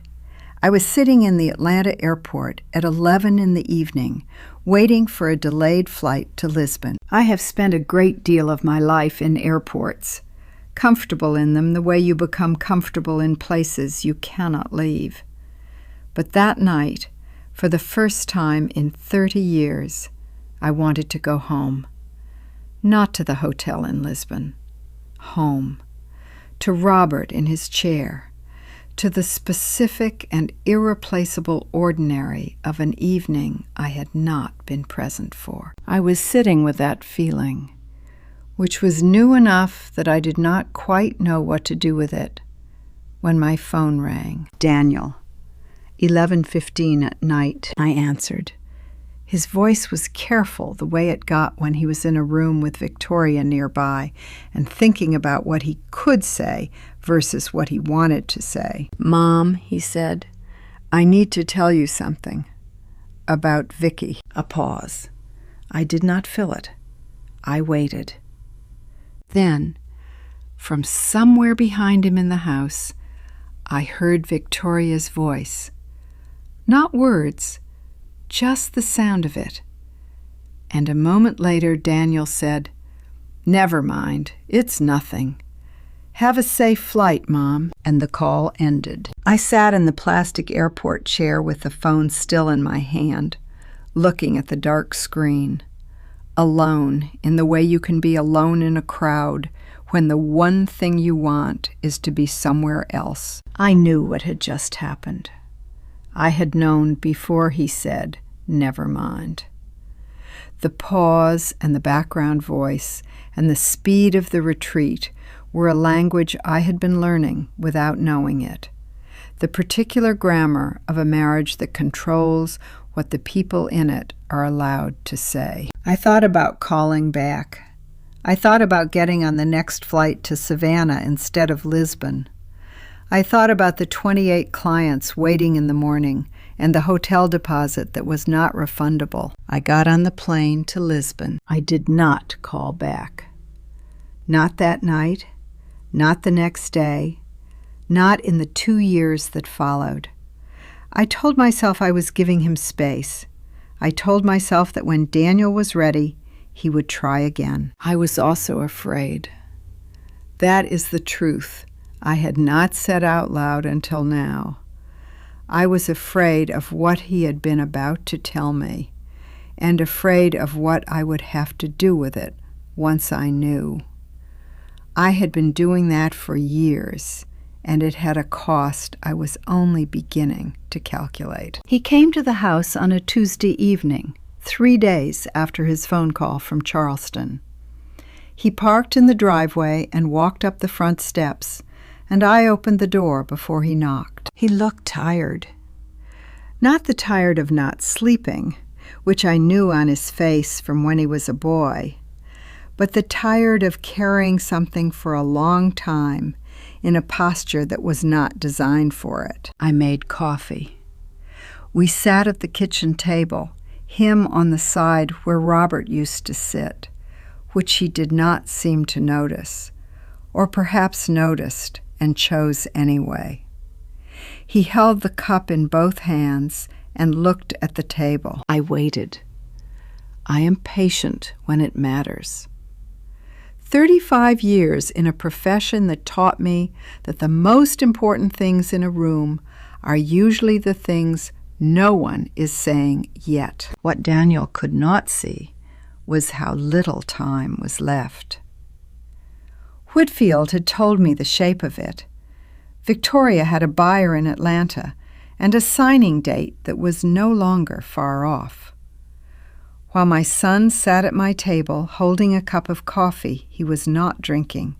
I was sitting in the Atlanta airport at 11 in the evening, waiting for a delayed flight to Lisbon. I have spent a great deal of my life in airports, comfortable in them the way you become comfortable in places you cannot leave. But that night, for the first time in 30 years, I wanted to go home. Not to the hotel in Lisbon. Home. To Robert in his chair. To the specific and irreplaceable ordinary of an evening I had not been present for. I was sitting with that feeling, which was new enough that I did not quite know what to do with it, when my phone rang. "Daniel, 11:15 at night," I answered. His voice was careful, the way it got when he was in a room with Victoria nearby and thinking about what he could say versus what he wanted to say. "Mom," he said, "I need to tell you something. About Vicky." A pause. I did not fill it. I waited. Then, from somewhere behind him in the house, I heard Victoria's voice. Not words, just the sound of it. And a moment later, Daniel said, "Never mind, it's nothing. "Have a safe flight, Mom," and the call ended. I sat in the plastic airport chair with the phone still in my hand, looking at the dark screen. Alone, in the way you can be alone in a crowd when the one thing you want is to be somewhere else. I knew what had just happened. I had known before he said, "Never mind." The pause and the background voice and the speed of the retreat were a language I had been learning without knowing it. The particular grammar of a marriage that controls what the people in it are allowed to say. I thought about calling back. I thought about getting on the next flight to Savannah instead of Lisbon. I thought about the 28 clients waiting in the morning and the hotel deposit that was not refundable. I got on the plane to Lisbon. I did not call back. Not that night, not the next day, not in the 2 years that followed. I told myself I was giving him space. I told myself that when Daniel was ready, he would try again. I was also afraid. That is the truth I had not said out loud until now. I was afraid of what he had been about to tell me, and afraid of what I would have to do with it once I knew. I had been doing that for years, and it had a cost I was only beginning to calculate. He came to the house on a Tuesday evening, 3 days after his phone call from Charleston. He parked in the driveway and walked up the front steps, and I opened the door before he knocked. He looked tired. Not the tired of not sleeping, which I knew on his face from when he was a boy, but the tired of carrying something for a long time in a posture that was not designed for it. I made coffee. We sat at the kitchen table, him on the side where Robert used to sit, which he did not seem to notice, or perhaps noticed and chose anyway. He held the cup in both hands and looked at the table. I waited. I am patient when it matters. 35 years in a profession that taught me that the most important things in a room are usually the things no one is saying yet. What Daniel could not see was how little time was left. Whitfield had told me the shape of it. Victoria had a buyer in Atlanta and a signing date that was no longer far off. While my son sat at my table holding a cup of coffee he was not drinking,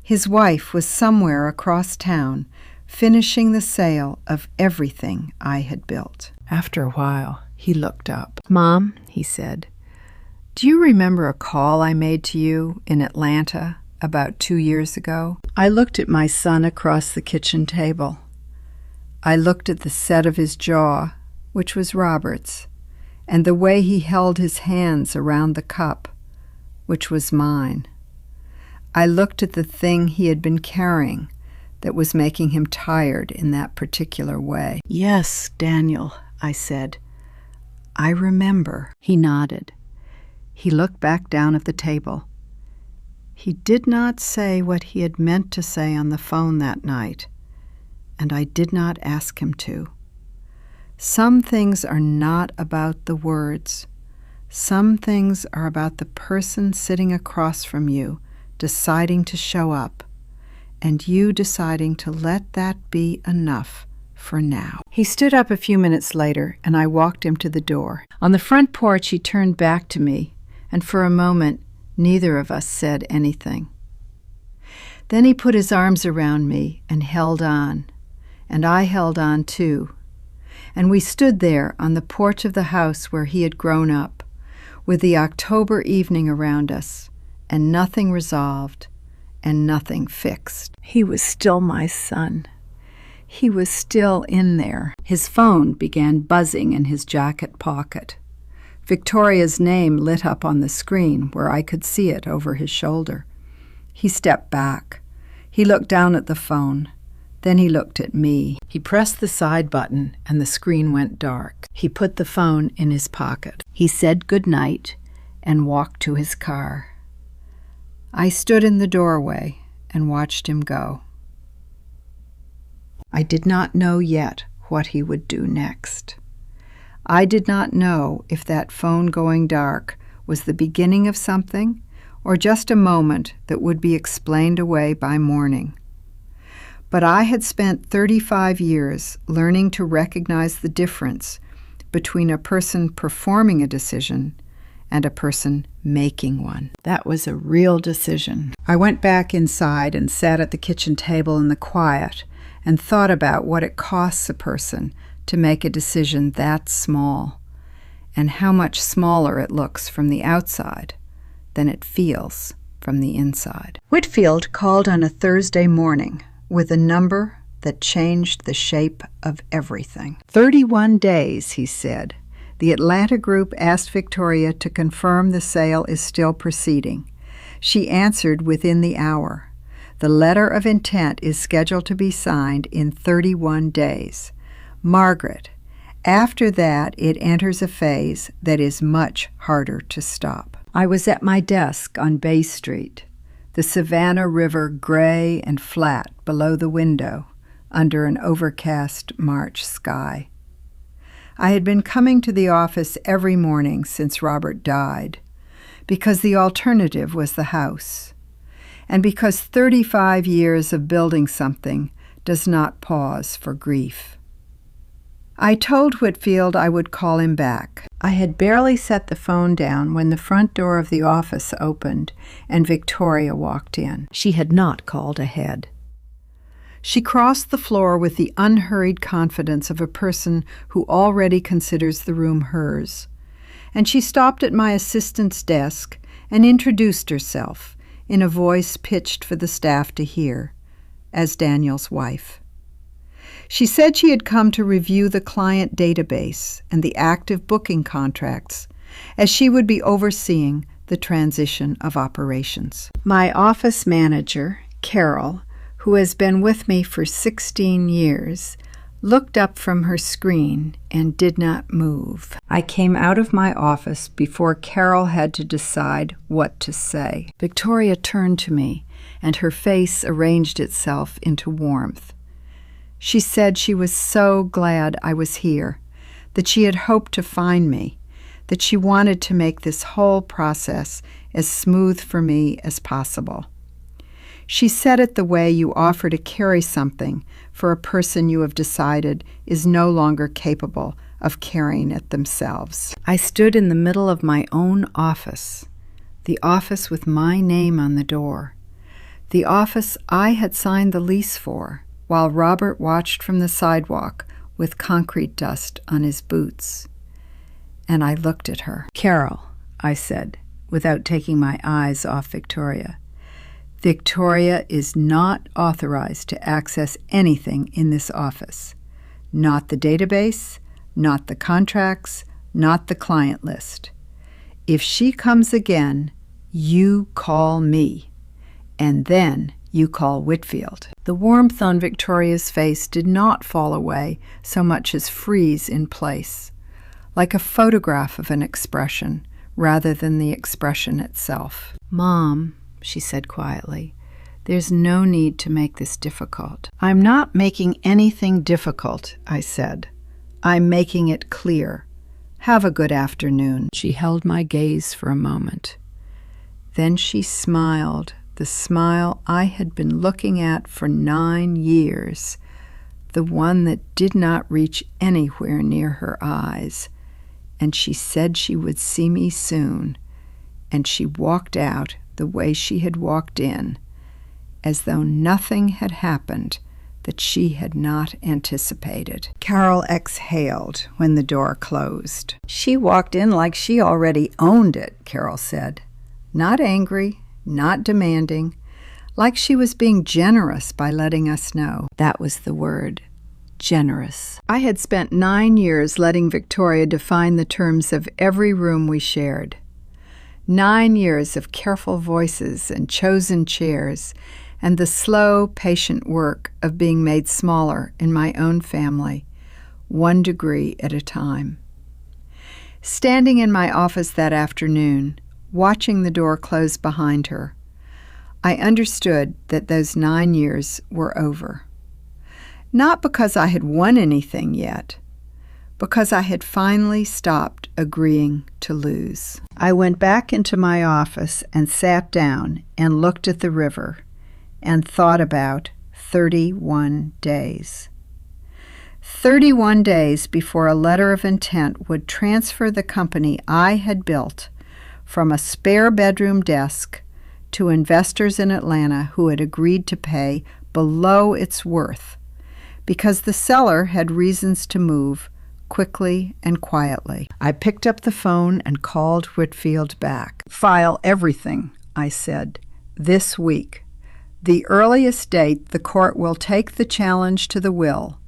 his wife was somewhere across town finishing the sale of everything I had built. After a while, he looked up. "Mom," he said, "do you remember a call I made to you in Atlanta about 2 years ago?" I looked at my son across the kitchen table. I looked at the set of his jaw, which was Robert's, and the way he held his hands around the cup, which was mine. I looked at the thing he had been carrying that was making him tired in that particular way. "Yes, Daniel," I said. "I remember." He nodded. He looked back down at the table. He did not say what he had meant to say on the phone that night, and I did not ask him to. Some things are not about the words. Some things are about the person sitting across from you deciding to show up, and you deciding to let that be enough for now. He stood up a few minutes later, and I walked him to the door. On the front porch, he turned back to me, and for a moment, neither of us said anything. Then he put his arms around me and held on, and I held on too. And we stood there on the porch of the house where he had grown up, with the October evening around us, and nothing resolved and nothing fixed. He was still my son. He was still in there. His phone began buzzing in his jacket pocket. Victoria's name lit up on the screen where I could see it over his shoulder. He stepped back. He looked down at the phone. Then he looked at me. He pressed the side button and the screen went dark. He put the phone in his pocket. He said good night and walked to his car. I stood in the doorway and watched him go. I did not know yet what he would do next. I did not know if that phone going dark was the beginning of something or just a moment that would be explained away by morning. But I had spent 35 years learning to recognize the difference between a person performing a decision and a person making one. That was a real decision. I went back inside and sat at the kitchen table in the quiet and thought about what it costs a person to make a decision that small, and how much smaller it looks from the outside than it feels from the inside. Whitfield called on a Thursday morning with a number that changed the shape of everything. 31 days, he said. The Atlanta group asked Victoria to confirm the sale is still proceeding. She answered within the hour. The letter of intent is scheduled to be signed in 31 days. Margaret, after that it enters a phase that is much harder to stop. I was at my desk on Bay Street, the Savannah River gray and flat below the window under an overcast March sky. I had been coming to the office every morning since Robert died, because the alternative was the house, and because 35 years of building something does not pause for grief. I told Whitfield I would call him back. I had barely set the phone down when the front door of the office opened and Victoria walked in. She had not called ahead. She crossed the floor with the unhurried confidence of a person who already considers the room hers, and she stopped at my assistant's desk and introduced herself in a voice pitched for the staff to hear, as Daniel's wife. She said she had come to review the client database and the active booking contracts, as she would be overseeing the transition of operations. My office manager, Carol, who has been with me for 16 years, looked up from her screen and did not move. I came out of my office before Carol had to decide what to say. Victoria turned to me, and her face arranged itself into warmth. She said she was so glad I was here, that she had hoped to find me, that she wanted to make this whole process as smooth for me as possible. She said it the way you offer to carry something for a person you have decided is no longer capable of carrying it themselves. I stood in the middle of my own office, the office with my name on the door, the office I had signed the lease for, while Robert watched from the sidewalk with concrete dust on his boots. And I looked at her. "Carol," I said, without taking my eyes off Victoria, "Victoria is not authorized to access anything in this office. Not the database, not the contracts, not the client list. If she comes again, you call me, and then you call Whitfield." The warmth on Victoria's face did not fall away so much as freeze in place, like a photograph of an expression rather than the expression itself. "Mom," she said quietly, "there's no need to make this difficult." "I'm not making anything difficult," I said. "I'm making it clear. Have a good afternoon." She held my gaze for a moment. Then she smiled, the smile I had been looking at for 9 years, the one that did not reach anywhere near her eyes, and she said she would see me soon, and she walked out the way she had walked in, as though nothing had happened that she had not anticipated. Carol exhaled when the door closed. "She walked in like she already owned it," Carol said. "Not angry, not demanding, like she was being generous by letting us know." That was the word, generous. I had spent 9 years letting Victoria define the terms of every room we shared. 9 years of careful voices and chosen chairs, and the slow, patient work of being made smaller in my own family, 1 degree at a time. Standing in my office that afternoon, watching the door close behind her, I understood that those 9 years were over. Not because I had won anything yet, because I had finally stopped agreeing to lose. I went back into my office and sat down and looked at the river and thought about 31 days. 31 days before a letter of intent would transfer the company I had built from a spare bedroom desk to investors in Atlanta who had agreed to pay below its worth because the seller had reasons to move quickly and quietly. I picked up the phone and called Whitfield back. "File everything," I said, "this week. The earliest date the court will take the challenge to the will.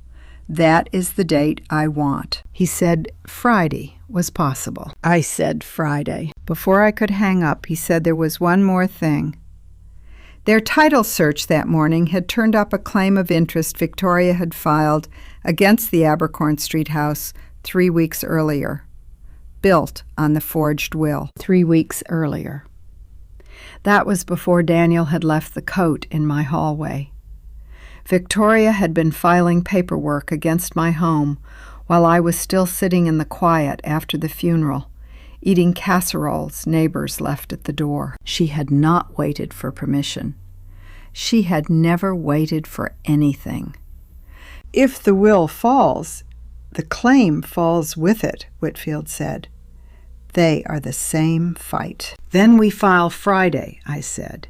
That is the date I want." He said Friday was possible. I said Friday. Before I could hang up, he said there was one more thing. Their title search that morning had turned up a claim of interest Victoria had filed against the Abercorn Street house 3 weeks earlier, built on the forged will. 3 weeks earlier. That was before Daniel had left the coat in my hallway. Victoria had been filing paperwork against my home while I was still sitting in the quiet after the funeral, eating casseroles neighbors left at the door. She had not waited for permission. She had never waited for anything. "If the will falls, the claim falls with it," Whitfield said. "They are the same fight." "Then we file Friday," I said,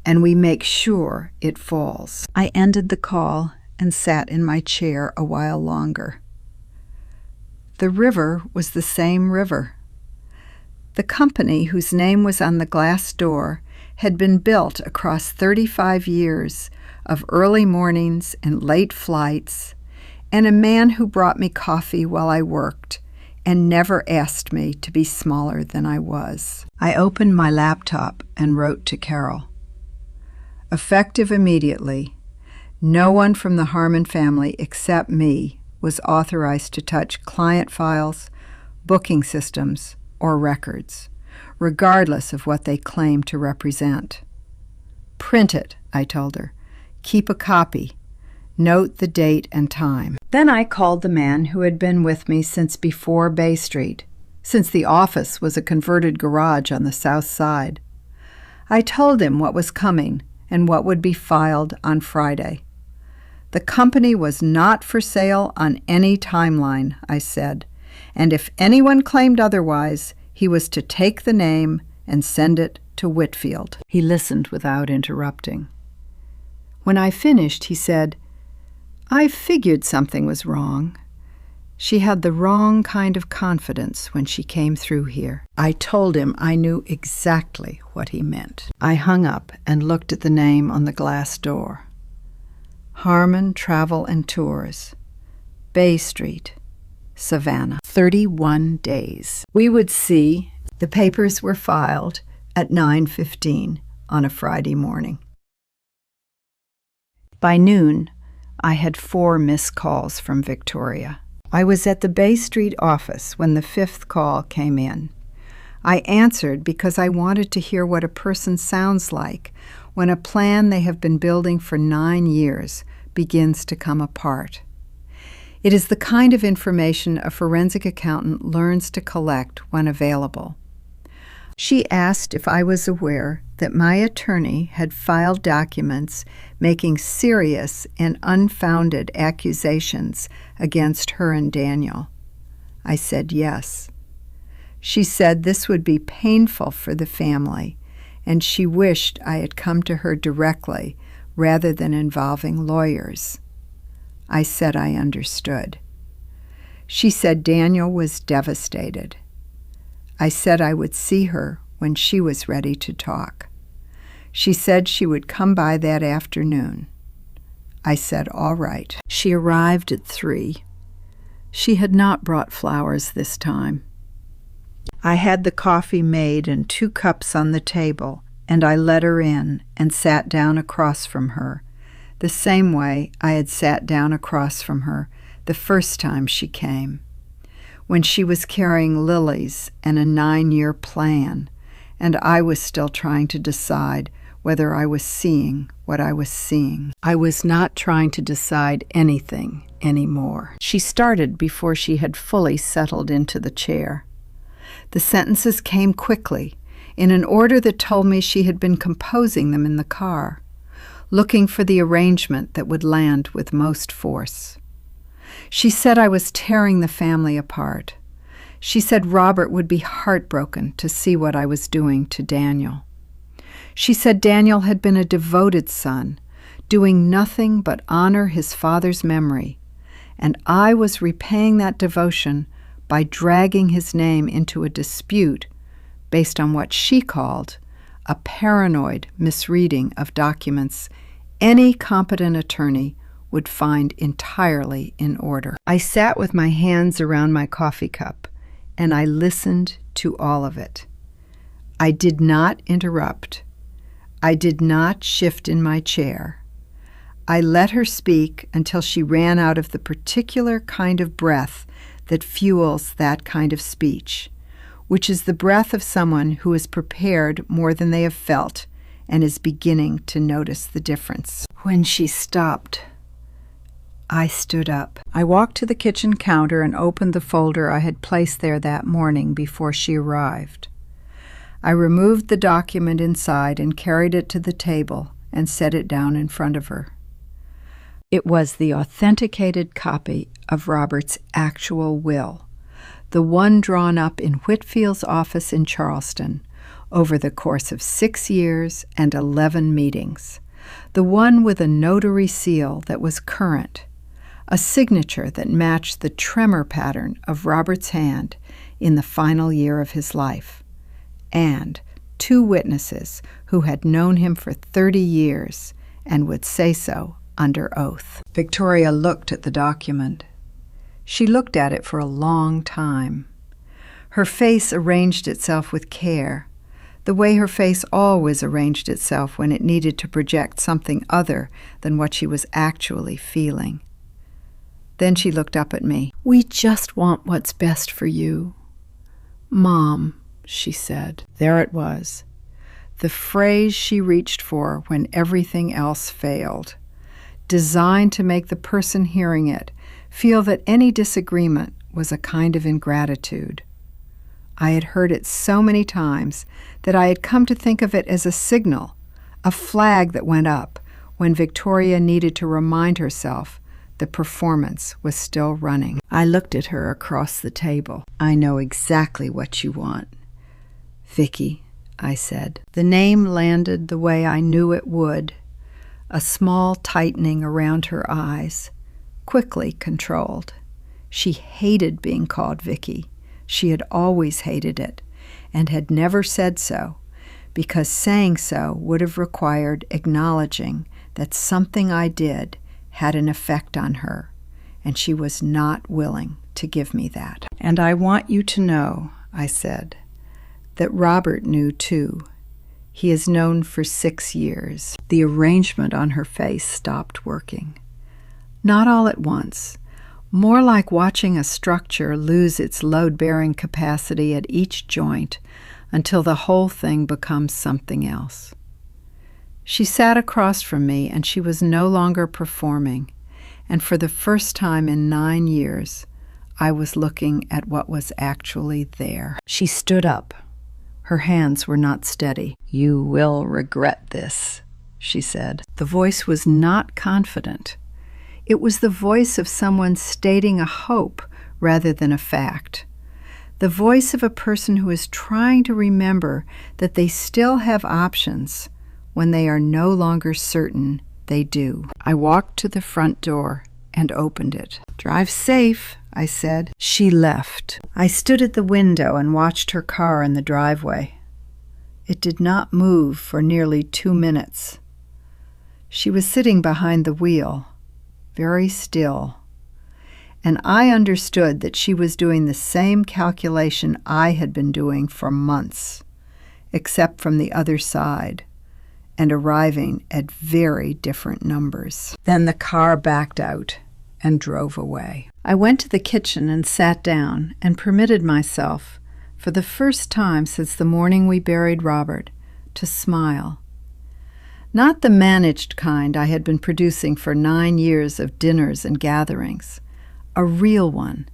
"and we make sure it falls." I ended the call and sat in my chair a while longer. The river was the same river. The company whose name was on the glass door had been built across 35 years of early mornings and late flights, and a man who brought me coffee while I worked and never asked me to be smaller than I was. I opened my laptop and wrote to Carol. Effective immediately, no one from the Harmon family except me was authorized to touch client files, booking systems, or records, regardless of what they claimed to represent. "Print it," I told her. "Keep a copy. Note the date and time." Then I called the man who had been with me since before Bay Street, since the office was a converted garage on the south side. I told him what was coming and what would be filed on Friday. The company was not for sale on any timeline, I said, and if anyone claimed otherwise, he was to take the name and send it to Whitfield. He listened without interrupting. When I finished, he said, "I figured something was wrong. She had the wrong kind of confidence when she came through here." I told him I knew exactly what he meant. I hung up and looked at the name on the glass door. Harmon Travel and Tours, Bay Street, Savannah. 31 days. We would see. The papers were filed at 9:15 on a Friday morning. By noon, I had 4 missed calls from Victoria. I was at the Bay Street office when the 5th call came in. I answered because I wanted to hear what a person sounds like when a plan they have been building for 9 years begins to come apart. It is the kind of information a forensic accountant learns to collect when available. She asked if I was aware that my attorney had filed documents making serious and unfounded accusations against her and Daniel. I said yes. She said this would be painful for the family, and she wished I had come to her directly rather than involving lawyers. I said I understood. She said Daniel was devastated. I said I would see her when she was ready to talk. She said she would come by that afternoon. I said all right. She arrived at 3. She had not brought flowers this time. I had the coffee made and 2 cups on the table, and I let her in and sat down across from her, the same way I had sat down across from her the first time she came, when she was carrying lilies and a 9-year plan, and I was still trying to decide whether I was seeing what I was seeing. I was not trying to decide anything anymore. She started before she had fully settled into the chair. The sentences came quickly, in an order that told me she had been composing them in the car, looking for the arrangement that would land with most force. She said I was tearing the family apart. She said Robert would be heartbroken to see what I was doing to Daniel. She said Daniel had been a devoted son, doing nothing but honor his father's memory, and I was repaying that devotion by dragging his name into a dispute based on what she called a paranoid misreading of documents any competent attorney would find entirely in order. I sat with my hands around my coffee cup, and I listened to all of it. I did not interrupt. I did not shift in my chair. I let her speak until she ran out of the particular kind of breath that fuels that kind of speech, which is the breath of someone who is prepared more than they have felt and is beginning to notice the difference. When she stopped, I stood up. I walked to the kitchen counter and opened the folder I had placed there that morning before she arrived. I removed the document inside and carried it to the table and set it down in front of her. It was the authenticated copy of Robert's actual will, the one drawn up in Whitfield's office in Charleston over the course of 6 years and 11 meetings, the one with a notary seal that was current, a signature that matched the tremor pattern of Robert's hand in the final year of his life, and 2 witnesses who had known him for 30 years and would say so under oath. Victoria looked at the document. She looked at it for a long time. Her face arranged itself with care, the way her face always arranged itself when it needed to project something other than what she was actually feeling. Then she looked up at me. "We just want what's best for you, Mom," she said. There it was, the phrase she reached for when everything else failed, designed to make the person hearing it feel that any disagreement was a kind of ingratitude. I had heard it so many times that I had come to think of it as a signal, a flag that went up when Victoria needed to remind herself the performance was still running. I looked at her across the table. "I know exactly what you want, Vicky," I said. The name landed the way I knew it would, a small tightening around her eyes, quickly controlled. She hated being called Vicky. She had always hated it, and had never said so, because saying so would have required acknowledging that something I did had an effect on her, and she was not willing to give me that. "And I want you to know," I said, "that Robert knew too. He has known for 6 years. The arrangement on her face stopped working. Not all at once, more like watching a structure lose its load-bearing capacity at each joint until the whole thing becomes something else. She sat across from me, and she was no longer performing, and for the first time in 9 years, I was looking at what was actually there. She stood up. Her hands were not steady. "You will regret this," she said. The voice was not confident. It was the voice of someone stating a hope rather than a fact. The voice of a person who is trying to remember that they still have options when they are no longer certain they do. I walked to the front door and opened it. "Drive safe," I said. She left. I stood at the window and watched her car in the driveway. It did not move for nearly 2 minutes. She was sitting behind the wheel, very still, and I understood that she was doing the same calculation I had been doing for months, except from the other side, and arriving at very different numbers. Then the car backed out and drove away. I went to the kitchen and sat down and permitted myself, for the first time since the morning we buried Robert, to smile. Not the managed kind I had been producing for 9 years of dinners and gatherings. A real one.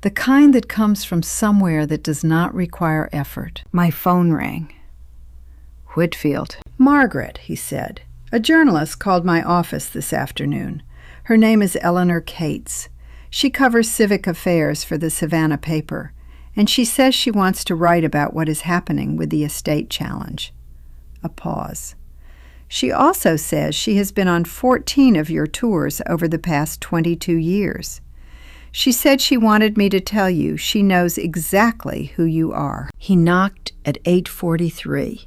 The kind that comes from somewhere that does not require effort. My phone rang. Whitfield. "Margaret," he said. "A journalist called my office this afternoon. Her name is Eleanor Cates. She covers civic affairs for the Savannah paper, and she says she wants to write about what is happening with the estate challenge." A pause. "She also says she has been on 14 of your tours over the past 22 years. She said she wanted me to tell you she knows exactly who you are." He knocked at 8:43.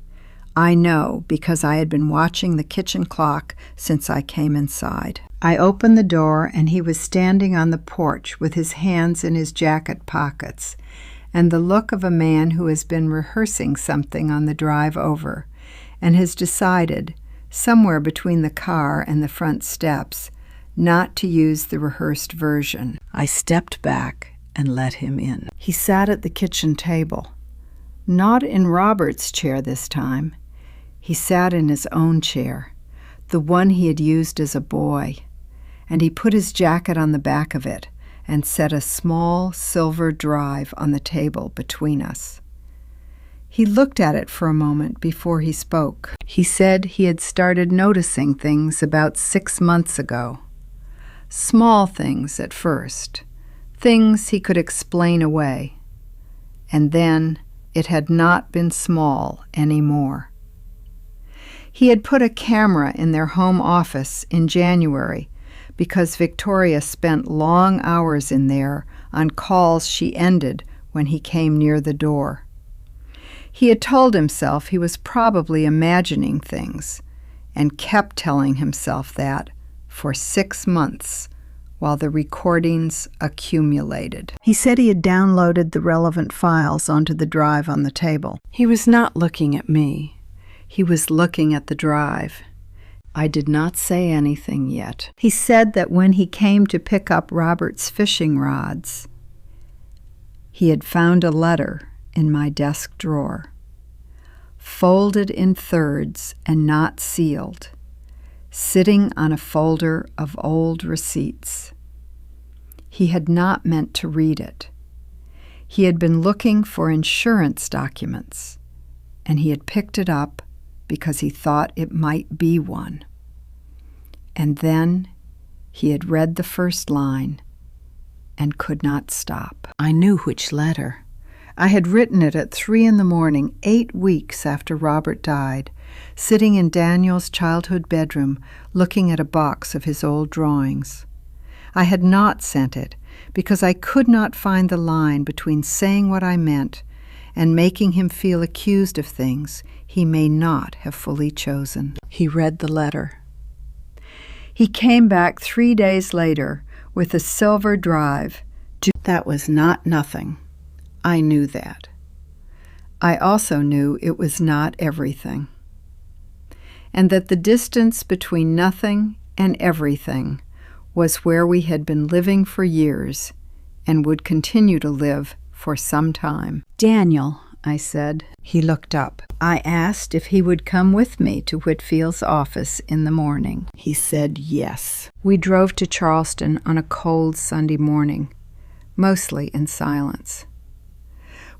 I know because I had been watching the kitchen clock since I came inside. I opened the door and he was standing on the porch with his hands in his jacket pockets and the look of a man who has been rehearsing something on the drive over and has decided, somewhere between the car and the front steps, not to use the rehearsed version. I stepped back and let him in. He sat at the kitchen table. Not in Robert's chair this time. He sat in his own chair, the one he had used as a boy, and he put his jacket on the back of it and set a small silver drive on the table between us. He looked at it for a moment before he spoke. He said he had started noticing things about 6 months ago. Small things at first, things he could explain away. And then it had not been small anymore. He had put a camera in their home office in January because Victoria spent long hours in there on calls she ended when he came near the door. He had told himself he was probably imagining things and kept telling himself that for 6 months while the recordings accumulated. He said he had downloaded the relevant files onto the drive on the table. He was not looking at me. He was looking at the drive. I did not say anything yet. He said that when he came to pick up Robert's fishing rods, he had found a letter in my desk drawer, folded in thirds and not sealed, sitting on a folder of old receipts. He had not meant to read it. He had been looking for insurance documents, and he had picked it up because he thought it might be one. And then he had read the first line and could not stop. I knew which letter. I had written it at 3 a.m, 8 weeks after Robert died, sitting in Daniel's childhood bedroom looking at a box of his old drawings. I had not sent it because I could not find the line between saying what I meant and making him feel accused of things he may not have fully chosen. He read the letter. He came back 3 days later with a silver drive. That was not nothing. I knew that. I also knew it was not everything, and that the distance between nothing and everything was where we had been living for years and would continue to live for some time. "Daniel," I said. He looked up. I asked if he would come with me to Whitfield's office in the morning. He said yes. We drove to Charleston on a cold Sunday morning, mostly in silence.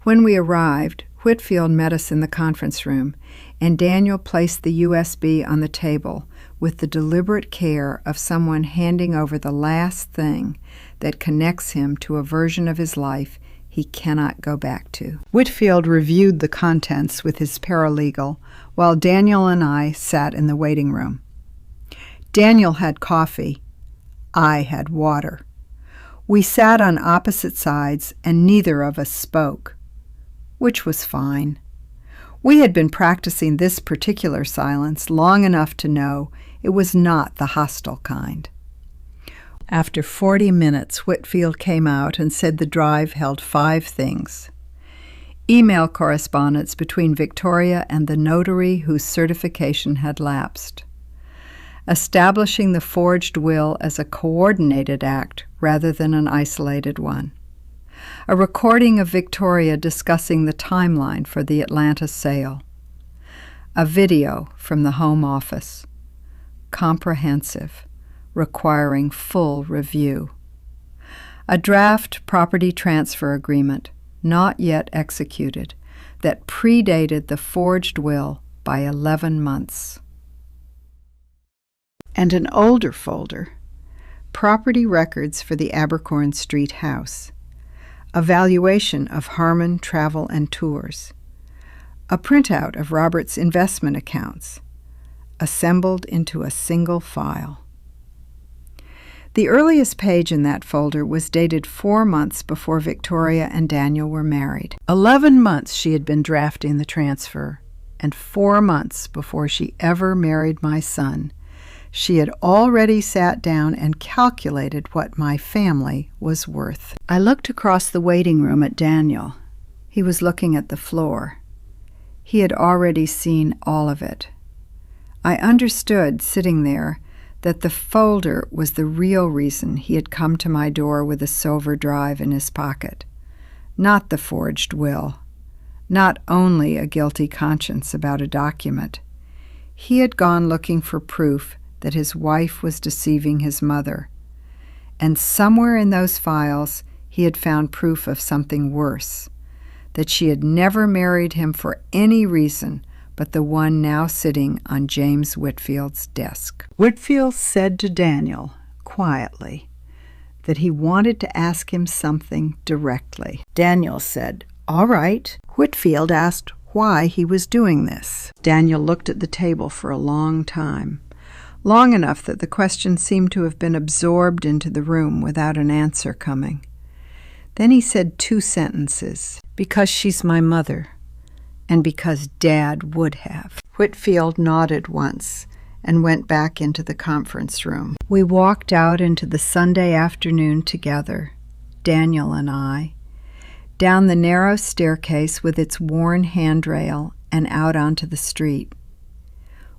When we arrived, Whitfield met us in the conference room, and Daniel placed the USB on the table with the deliberate care of someone handing over the last thing that connects him to a version of his life he cannot go back to. Whitfield reviewed the contents with his paralegal, while Daniel and I sat in the waiting room. Daniel had coffee. I had water. We sat on opposite sides, and neither of us spoke, which was fine. We had been practicing this particular silence long enough to know it was not the hostile kind. After 40 minutes, Whitfield came out and said the drive held 5 things. Email correspondence between Victoria and the notary whose certification had lapsed. Establishing the forged will as a coordinated act rather than an isolated one. A recording of Victoria discussing the timeline for the Atlanta sale. A video from the Home Office. Comprehensive, requiring full review. A draft property transfer agreement, not yet executed, that predated the forged will by 11 months. And an older folder, property records for the Abercorn Street house, a valuation of Harmon Travel and Tours, a printout of Robert's investment accounts, assembled into a single file. The earliest page in that folder was dated 4 months before Victoria and Daniel were married. 11 months she had been drafting the transfer, and 4 months before she ever married my son, she had already sat down and calculated what my family was worth. I looked across the waiting room at Daniel. He was looking at the floor. He had already seen all of it. I understood, sitting there, that the folder was the real reason he had come to my door with a silver drive in his pocket, not the forged will, not only a guilty conscience about a document. He had gone looking for proof that his wife was deceiving his mother, and somewhere in those files he had found proof of something worse, that she had never married him for any reason but the one now sitting on James Whitfield's desk. Whitfield said to Daniel, quietly, that he wanted to ask him something directly. Daniel said, "All right." Whitfield asked why he was doing this. Daniel looked at the table for a long time, long enough that the question seemed to have been absorbed into the room without an answer coming. Then he said 2 sentences. "Because she's my mother, and because Dad would have." Whitfield nodded once and went back into the conference room. We walked out into the Sunday afternoon together, Daniel and I, down the narrow staircase with its worn handrail and out onto the street.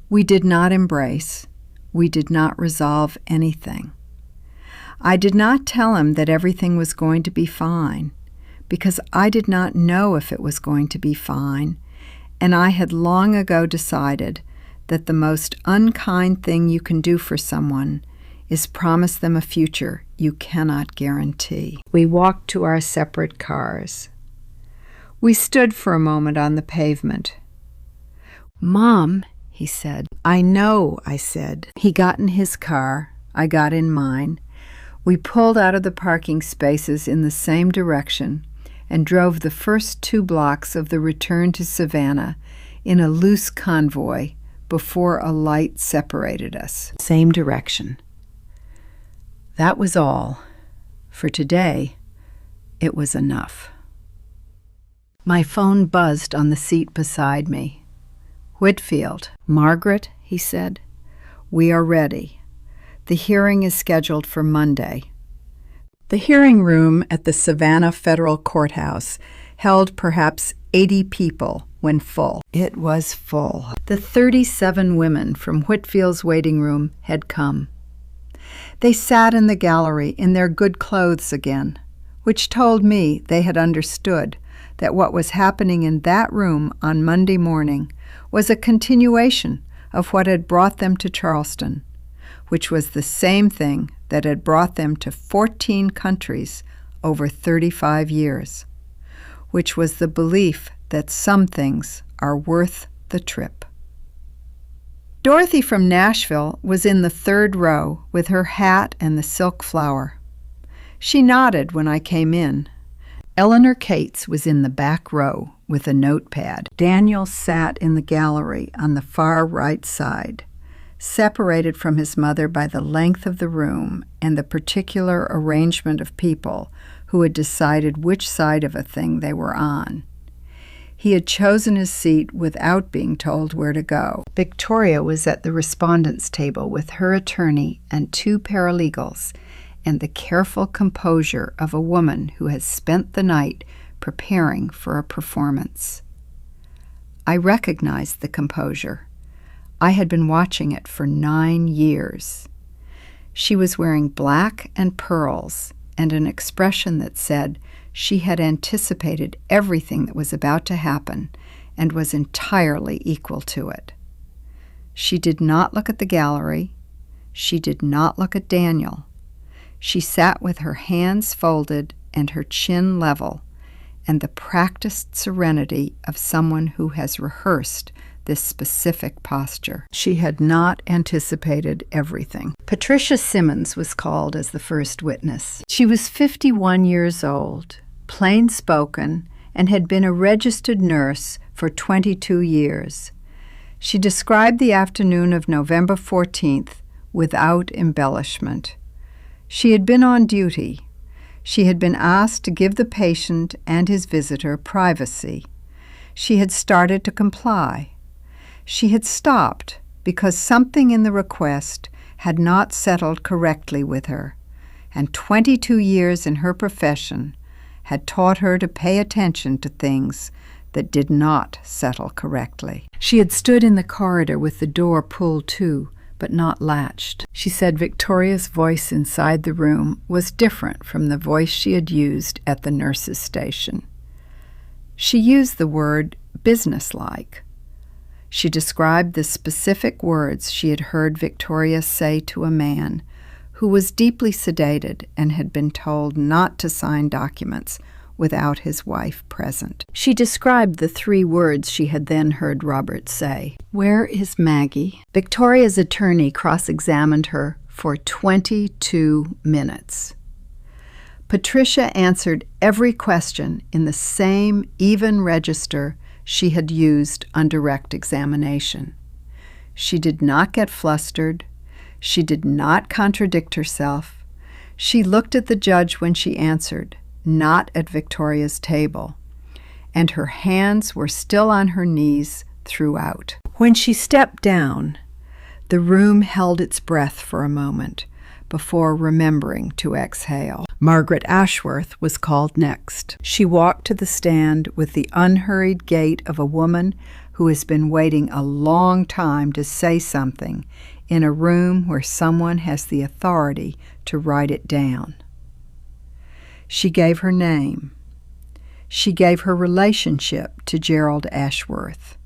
We did not embrace. We did not resolve anything. I did not tell him that everything was going to be fine, because I did not know if it was going to be fine, and I had long ago decided that the most unkind thing you can do for someone is promise them a future you cannot guarantee. We walked to our separate cars. We stood for a moment on the pavement. "Mom," he said. "I know," I said. He got in his car. I got in mine. We pulled out of the parking spaces in the same direction and drove the first 2 blocks of the return to Savannah in a loose convoy before a light separated us. Same direction. That was all. For today, it was enough. My phone buzzed on the seat beside me. "Whitfield." "Margaret," he said, "we are ready. The hearing is scheduled for Monday." The hearing room at the Savannah Federal Courthouse held perhaps 80 people when full. It was full. The 37 women from Whitfield's waiting room had come. They sat in the gallery in their good clothes again, which told me they had understood that what was happening in that room on Monday morning was a continuation of what had brought them to Charleston, which was the same thing that had brought them to 14 countries over 35 years, which was the belief that some things are worth the trip. Dorothy from Nashville was in the 3rd row with her hat and the silk flower. She nodded when I came in. Eleanor Cates was in the back row with a notepad. Daniel sat in the gallery on the far right side, separated from his mother by the length of the room and the particular arrangement of people who had decided which side of a thing they were on. He had chosen his seat without being told where to go. Victoria was at the respondents' table with her attorney and 2 paralegals, and the careful composure of a woman who has spent the night preparing for a performance. I recognized the composure. I had been watching it for 9 years. She was wearing black and pearls and an expression that said she had anticipated everything that was about to happen and was entirely equal to it. She did not look at the gallery. She did not look at Daniel. She sat with her hands folded and her chin level, and the practiced serenity of someone who has rehearsed this specific posture. She had not anticipated everything. Patricia Simmons was called as the first witness. She was 51 years old, plain-spoken, and had been a registered nurse for 22 years. She described the afternoon of November 14th without embellishment. She had been on duty. She had been asked to give the patient and his visitor privacy. She had started to comply. She had stopped because something in the request had not settled correctly with her, and 22 years in her profession had taught her to pay attention to things that did not settle correctly. She had stood in the corridor with the door pulled to, but not latched. She said Victoria's voice inside the room was different from the voice she had used at the nurse's station. She used the word businesslike. She described the specific words she had heard Victoria say to a man who was deeply sedated and had been told not to sign documents without his wife present. She described the 3 words she had then heard Robert say. "Where is Maggie?" Victoria's attorney cross-examined her for 22 minutes. Patricia answered every question in the same even register she had used on direct examination. She did not get flustered. She did not contradict herself. She looked at the judge when she answered, not at Victoria's table, and her hands were still on her knees throughout. When she stepped down, the room held its breath for a moment before remembering to exhale. Margaret Ashworth was called next. She walked to the stand with the unhurried gait of a woman who has been waiting a long time to say something in a room where someone has the authority to write it down. She gave her name. She gave her relationship to Gerald Ashworth.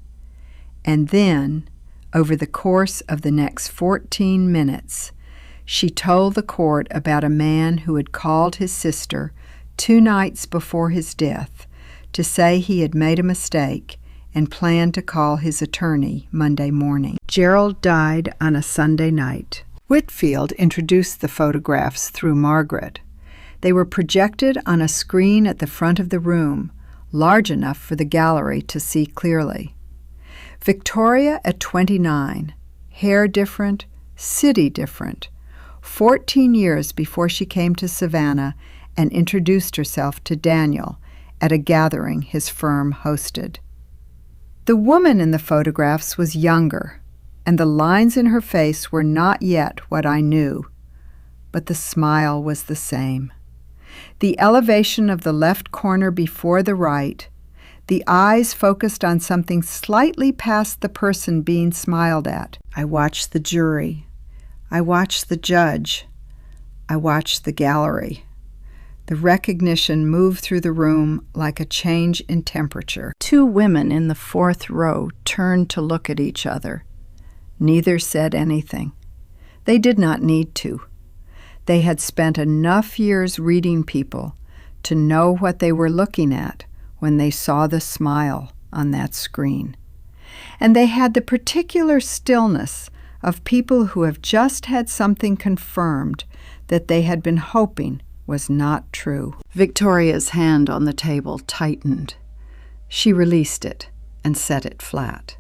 And then, over the course of the next 14 minutes, she told the court about a man who had called his sister 2 nights before his death to say he had made a mistake and planned to call his attorney Monday morning. Gerald died on a Sunday night. Whitfield introduced the photographs through Margaret. They were projected on a screen at the front of the room, large enough for the gallery to see clearly. Victoria at 29, hair different, city different, 14 years before she came to Savannah and introduced herself to Daniel at a gathering his firm hosted. The woman in the photographs was younger, and the lines in her face were not yet what I knew, but the smile was the same. The elevation of the left corner before the right, the eyes focused on something slightly past the person being smiled at. I watched the jury. I watched the judge. I watched the gallery. The recognition moved through the room like a change in temperature. 2 women in the 4th row turned to look at each other. Neither said anything. They did not need to. They had spent enough years reading people to know what they were looking at when they saw the smile on that screen. And they had the particular stillness of people who have just had something confirmed that they had been hoping was not true. Victoria's hand on the table tightened. She released it and set it flat.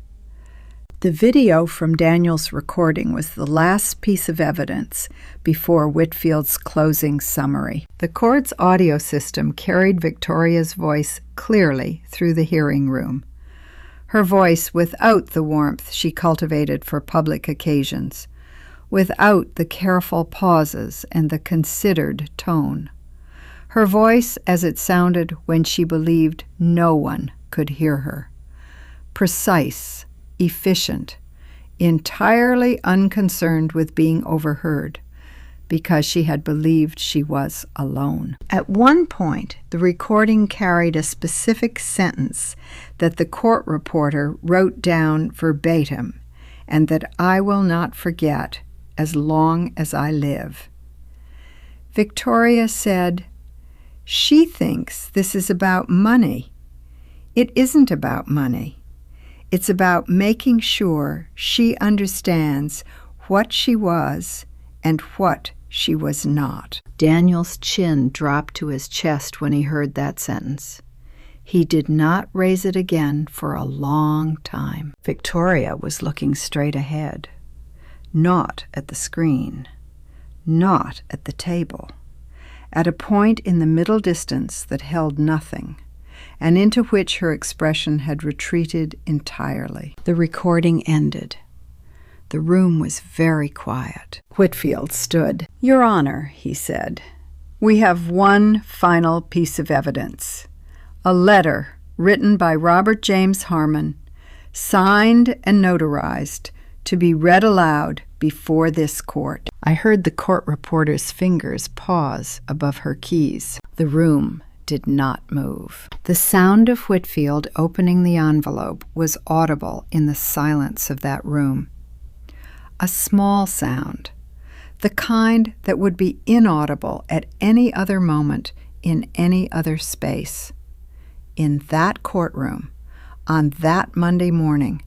The video from Daniel's recording was the last piece of evidence before Whitfield's closing summary. The court's audio system carried Victoria's voice clearly through the hearing room. Her voice without the warmth she cultivated for public occasions, without the careful pauses and the considered tone. Her voice as it sounded when she believed no one could hear her. Precise, efficient, entirely unconcerned with being overheard, because she had believed she was alone. At one point, the recording carried a specific sentence that the court reporter wrote down verbatim, and that I will not forget as long as I live. Victoria said, "She thinks this is about money. It isn't about money. It's about making sure she understands what she was and what she was not." Daniel's chin dropped to his chest when he heard that sentence. He did not raise it again for a long time. Victoria was looking straight ahead, not at the screen, not at the table, at a point in the middle distance that held nothing, and into which her expression had retreated entirely. The recording ended. The room was very quiet. Whitfield stood. "Your Honor," he said, "we have one final piece of evidence. A letter written by Robert James Harmon, signed and notarized, to be read aloud before this court." I heard the court reporter's fingers pause above her keys. The room did not move. The sound of Whitfield opening the envelope was audible in the silence of that room. A small sound, the kind that would be inaudible at any other moment in any other space. In that courtroom, on that Monday morning,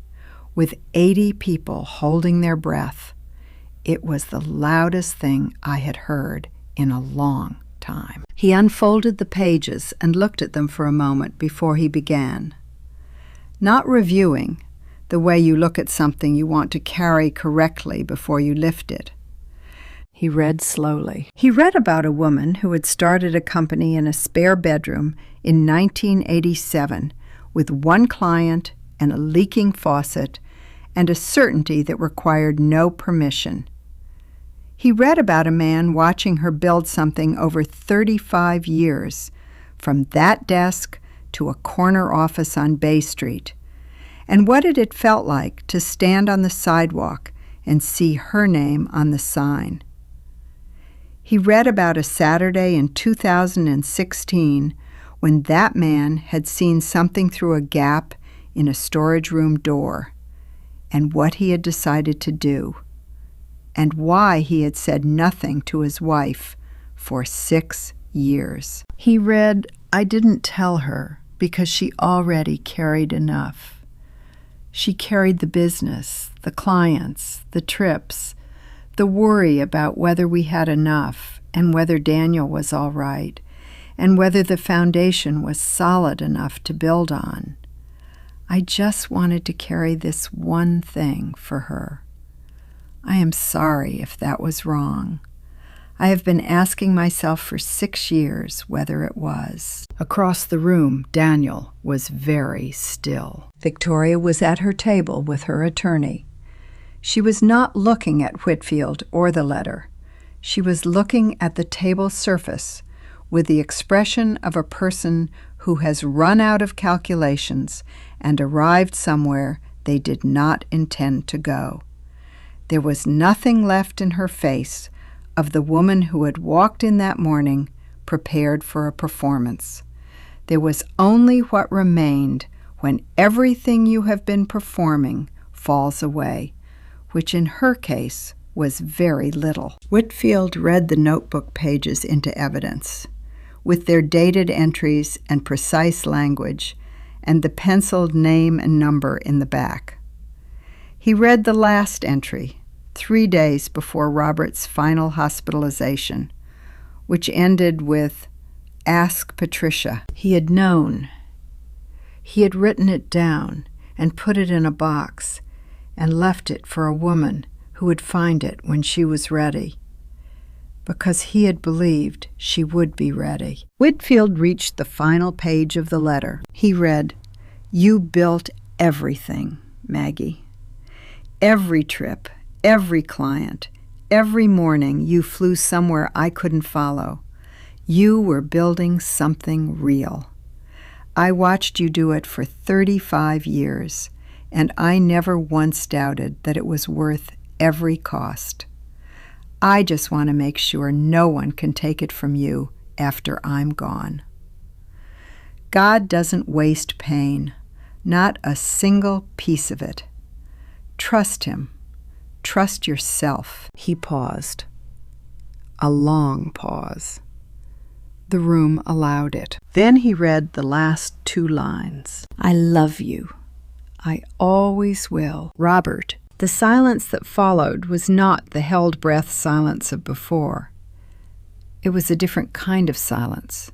with 80 people holding their breath, it was the loudest thing I had heard in a long time. He unfolded the pages and looked at them for a moment before he began. Not reviewing, the way you look at something you want to carry correctly before you lift it. He read slowly. He read about a woman who had started a company in a spare bedroom in 1987 with one client and a leaking faucet and a certainty that required no permission. He read about a man watching her build something over 35 years, from that desk to a corner office on Bay Street, and what it had felt like to stand on the sidewalk and see her name on the sign. He read about a Saturday in 2016 when that man had seen something through a gap in a storage room door, and what he had decided to do, and why he had said nothing to his wife for 6 years. He read, "I didn't tell her because she already carried enough. She carried the business, the clients, the trips, the worry about whether we had enough and whether Daniel was all right, and whether the foundation was solid enough to build on. I just wanted to carry this one thing for her. I am sorry if that was wrong. I have been asking myself for 6 years whether it was." Across the room, Daniel was very still. Victoria was at her table with her attorney. She was not looking at Whitfield or the letter. She was looking at the table surface with the expression of a person who has run out of calculations and arrived somewhere they did not intend to go. There was nothing left in her face of the woman who had walked in that morning prepared for a performance. There was only what remained when everything you have been performing falls away, which in her case was very little. Whitfield read the notebook pages into evidence, with their dated entries and precise language, and the penciled name and number in the back. He read the last entry, 3 days before Robert's final hospitalization, which ended with, "Ask Patricia." He had known. He had written it down and put it in a box and left it for a woman who would find it when she was ready, because he had believed she would be ready. Whitfield reached the final page of the letter. He read, "You built everything, Maggie. Every trip, every client, every morning you flew somewhere I couldn't follow. You were building something real. I watched you do it for 35 years, and I never once doubted that it was worth every cost. I just want to make sure no one can take it from you after I'm gone. God doesn't waste pain, not a single piece of it. Trust Him. Trust yourself." He paused. A long pause. The room allowed it. Then he read the last 2 lines. "I love you. I always will. Robert." The silence that followed was not the held-breath silence of before. It was a different kind of silence,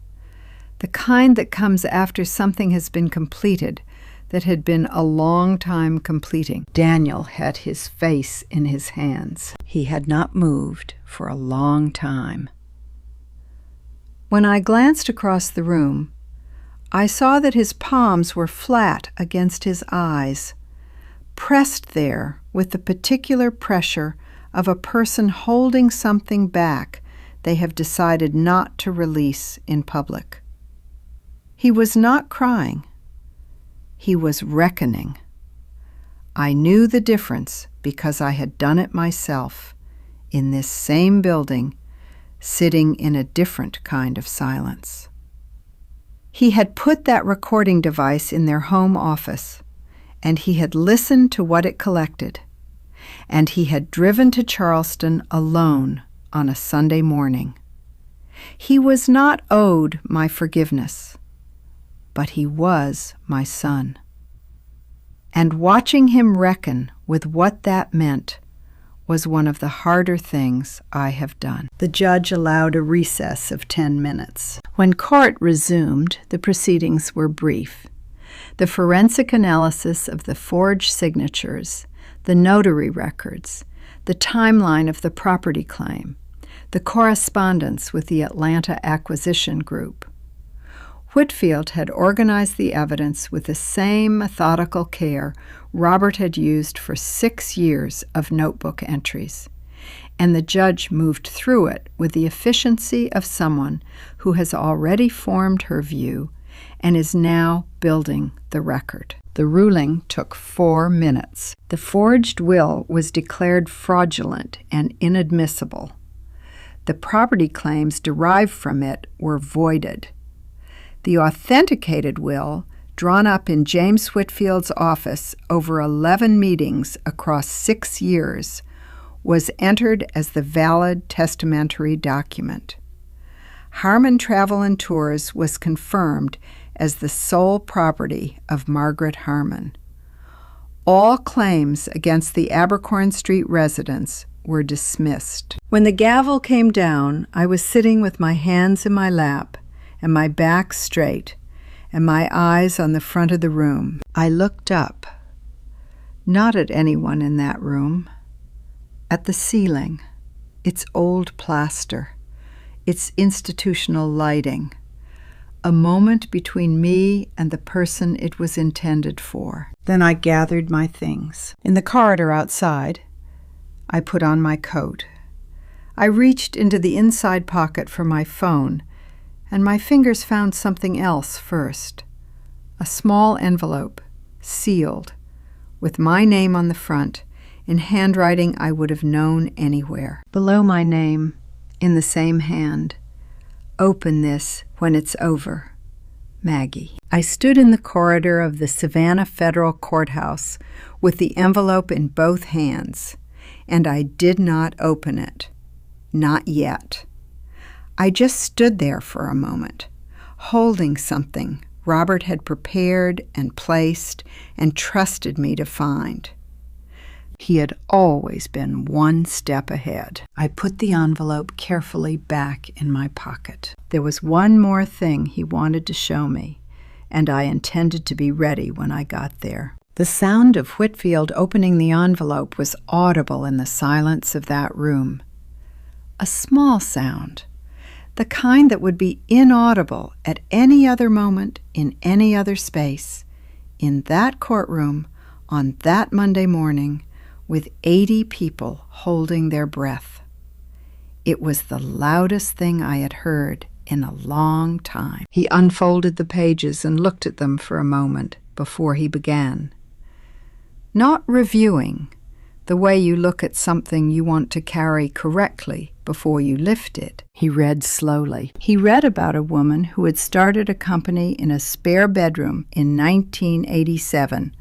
the kind that comes after something has been completed that had been a long time completing. Daniel had his face in his hands. He had not moved for a long time. When I glanced across the room, I saw that his palms were flat against his eyes, pressed there with the particular pressure of a person holding something back they have decided not to release in public. He was not crying. He was reckoning. I knew the difference because I had done it myself in this same building, sitting in a different kind of silence. He had put that recording device in their home office, and he had listened to what it collected, and he had driven to Charleston alone on a Sunday morning. He was not owed my forgiveness, but he was my son. And watching him reckon with what that meant was one of the harder things I have done. The judge allowed a recess of 10 minutes. When court resumed, the proceedings were brief. The forensic analysis of the forged signatures, the notary records, the timeline of the property claim, the correspondence with the Atlanta Acquisition Group. Whitfield had organized the evidence with the same methodical care Robert had used for 6 years of notebook entries, and the judge moved through it with the efficiency of someone who has already formed her view and is now building the record. The ruling took 4 minutes. The forged will was declared fraudulent and inadmissible. The property claims derived from it were voided. The authenticated will, drawn up in James Whitfield's office over 11 meetings across 6 years, was entered as the valid testamentary document. Harmon Travel and Tours was confirmed as the sole property of Margaret Harmon. All claims against the Abercorn Street residents were dismissed. When the gavel came down, I was sitting with my hands in my lap and my back straight and my eyes on the front of the room. I looked up, not at anyone in that room, at the ceiling, its old plaster, its institutional lighting, a moment between me and the person it was intended for. Then I gathered my things. In the corridor outside, I put on my coat. I reached into the inside pocket for my phone, and my fingers found something else first. A small envelope, sealed, with my name on the front, in handwriting I would have known anywhere. Below my name, in the same hand, "Open this when it's over. Maggie." I stood in the corridor of the Savannah Federal Courthouse with the envelope in both hands, and I did not open it. Not yet. I just stood there for a moment, holding something Robert had prepared and placed and trusted me to find. He had always been one step ahead. I put the envelope carefully back in my pocket. There was one more thing he wanted to show me, and I intended to be ready when I got there. The sound of Whitfield opening the envelope was audible in the silence of that room. A small sound, the kind that would be inaudible at any other moment in any other space, in that courtroom on that Monday morning, with 80 people holding their breath. It was the loudest thing I had heard in a long time. He unfolded the pages and looked at them for a moment before he began. Not reviewing, the way you look at something you want to carry correctly before you lift it. He read slowly. He read about a woman who had started a company in a spare bedroom in 1987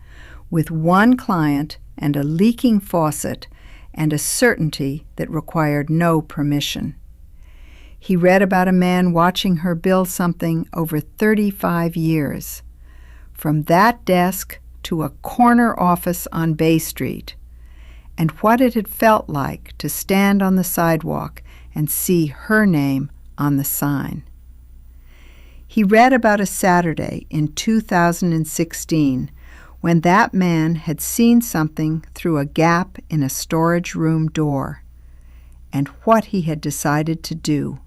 with one client and a leaking faucet and a certainty that required no permission. He read about a man watching her build something over 35 years, from that desk to a corner office on Bay Street, and what it had felt like to stand on the sidewalk and see her name on the sign. He read about a Saturday in 2016 when that man had seen something through a gap in a storage room door, and what he had decided to do,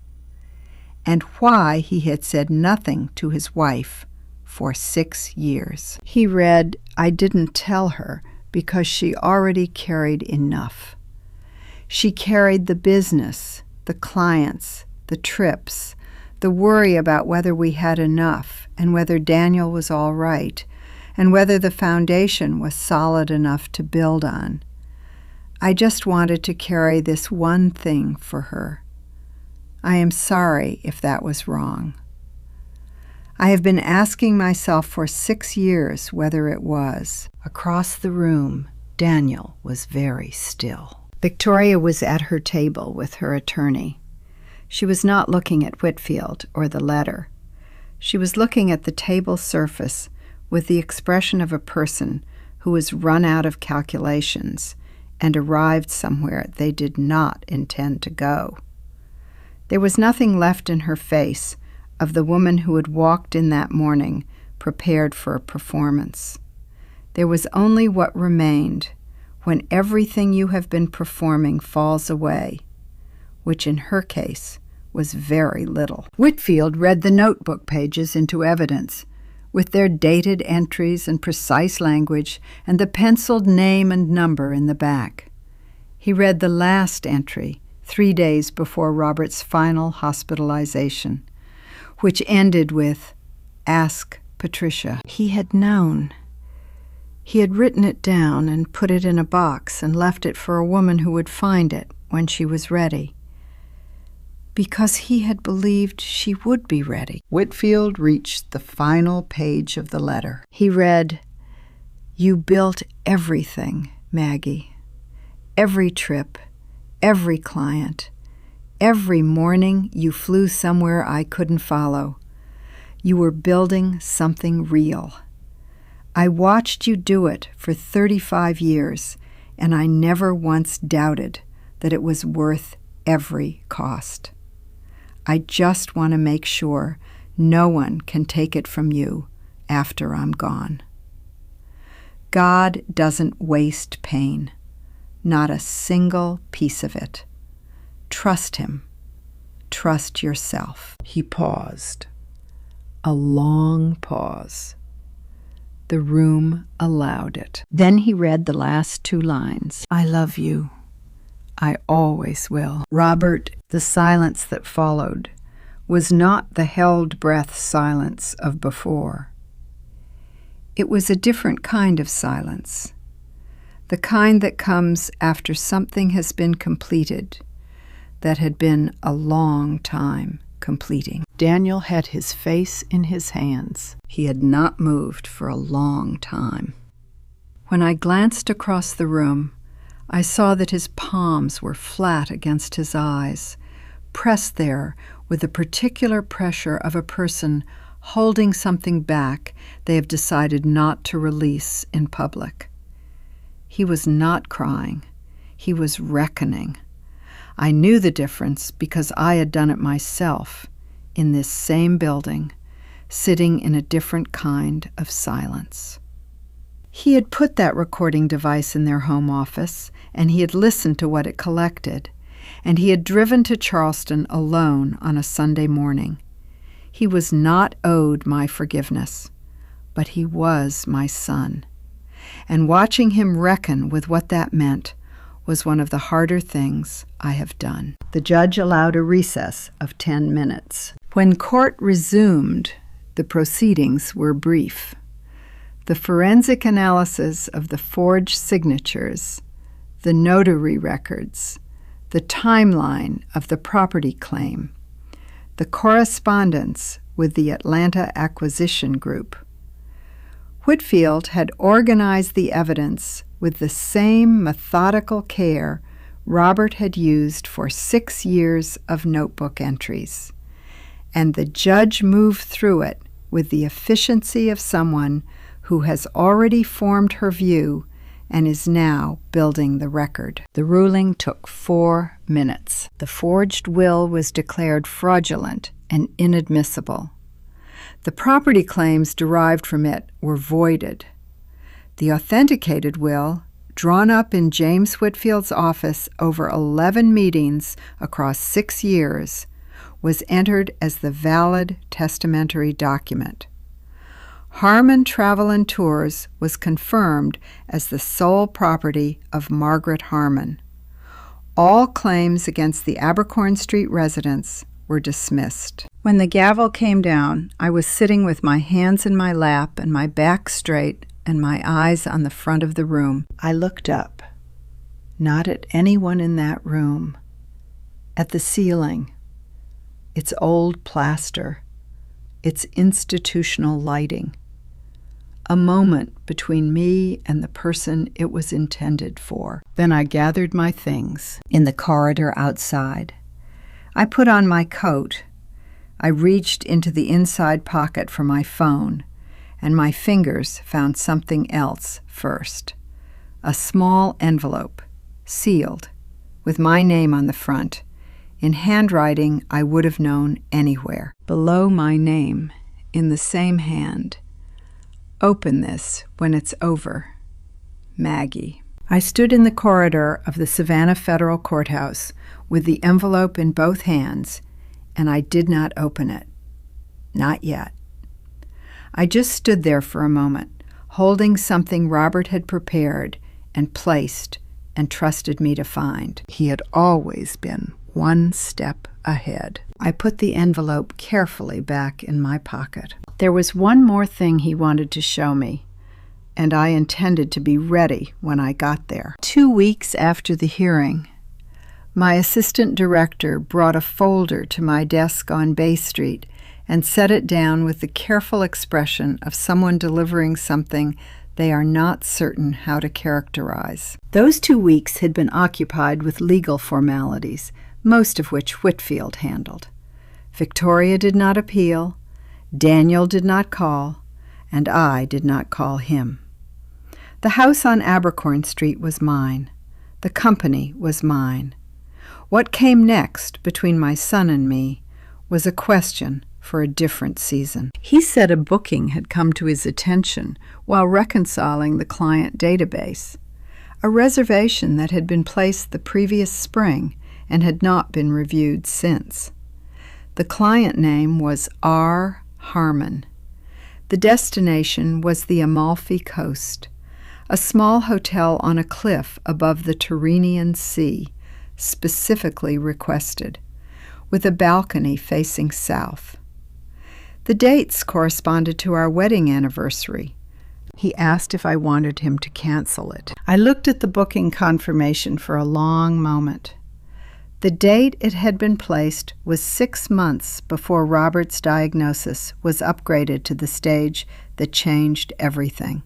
and why he had said nothing to his wife for 6 years. He read, I didn't tell her because she already carried enough. She carried the business, the clients, the trips, the worry about whether we had enough and whether Daniel was all right and whether the foundation was solid enough to build on. I just wanted to carry this one thing for her. I am sorry if that was wrong. I have been asking myself for 6 years whether it was. Across the room, Daniel was very still. Victoria was at her table with her attorney. She was not looking at Whitfield or the letter. She was looking at the table surface with the expression of a person who has run out of calculations and arrived somewhere they did not intend to go. There was nothing left in her face of the woman who had walked in that morning prepared for a performance. There was only what remained when everything you have been performing falls away, which in her case was very little. Whitfield read the notebook pages into evidence, with their dated entries and precise language and the penciled name and number in the back. He read the last entry 3 days before Robert's final hospitalization, which ended with, "Ask Patricia." He had known. He had written it down and put it in a box and left it for a woman who would find it when she was ready, because he had believed she would be ready. Whitfield reached the final page of the letter. He read, "You built everything, Maggie. Every trip, every client. Every morning you flew somewhere I couldn't follow. You were building something real. I watched you do it for 35 years, and I never once doubted that it was worth every cost. I just want to make sure no one can take it from you after I'm gone. God doesn't waste pain, not a single piece of it. Trust him. Trust yourself." He paused. A long pause. The room allowed it. Then he read the last 2 lines. "I love you. I always will." Robert, the silence that followed was not the held-breath silence of before. It was a different kind of silence, the kind that comes after something has been completed that had been a long time completing. Daniel had his face in his hands. He had not moved for a long time. When I glanced across the room, I saw that his palms were flat against his eyes, pressed there with the particular pressure of a person holding something back they have decided not to release in public. He was not crying. He was reckoning. I knew the difference because I had done it myself in this same building, sitting in a different kind of silence. He had put that recording device in their home office, and he had listened to what it collected, and he had driven to Charleston alone on a Sunday morning. He was not owed my forgiveness, but he was my son. And watching him reckon with what that meant was one of the harder things I have done. The judge allowed a recess of 10 minutes. When court resumed, the proceedings were brief. The forensic analysis of the forged signatures, the notary records, the timeline of the property claim, the correspondence with the Atlanta Acquisition Group. Whitfield had organized the evidence with the same methodical care Robert had used for 6 years of notebook entries, and the judge moved through it with the efficiency of someone who has already formed her view and is now building the record. The ruling took 4 minutes. The forged will was declared fraudulent and inadmissible. The property claims derived from it were voided. The authenticated will, drawn up in James Whitfield's office over 11 meetings across 6 years, was entered as the valid testamentary document. Harmon Travel and Tours was confirmed as the sole property of Margaret Harmon. All claims against the Abercorn Street residents were dismissed. When the gavel came down, I was sitting with my hands in my lap and my back straight and my eyes on the front of the room. I looked up, not at anyone in that room, at the ceiling, its old plaster, its institutional lighting, a moment between me and the person it was intended for. Then I gathered my things in the corridor outside. I put on my coat. I reached into the inside pocket for my phone, and my fingers found something else first. A small envelope, sealed, with my name on the front, in handwriting I would have known anywhere. Below my name, in the same hand, "Open this when it's over. Maggie." I stood in the corridor of the Savannah Federal Courthouse with the envelope in both hands, and I did not open it. Not yet. I just stood there for a moment, holding something Robert had prepared and placed and trusted me to find. He had always been one step ahead. I put the envelope carefully back in my pocket. There was one more thing he wanted to show me, and I intended to be ready when I got there. 2 weeks after the hearing, my assistant director brought a folder to my desk on Bay Street and set it down with the careful expression of someone delivering something they are not certain how to characterize. Those 2 weeks had been occupied with legal formalities, most of which Whitfield handled. Victoria did not appeal, Daniel did not call, and I did not call him. The house on Abercorn Street was mine. The company was mine. What came next between my son and me was a question for a different season. He said a booking had come to his attention while reconciling the client database, a reservation that had been placed the previous spring and had not been reviewed since. The client name was R. Harmon. The destination was the Amalfi Coast, a small hotel on a cliff above the Tyrrhenian Sea, specifically requested, with a balcony facing south. The dates corresponded to our wedding anniversary. He asked if I wanted him to cancel it. I looked at the booking confirmation for a long moment. The date it had been placed was 6 months before Robert's diagnosis was upgraded to the stage that changed everything.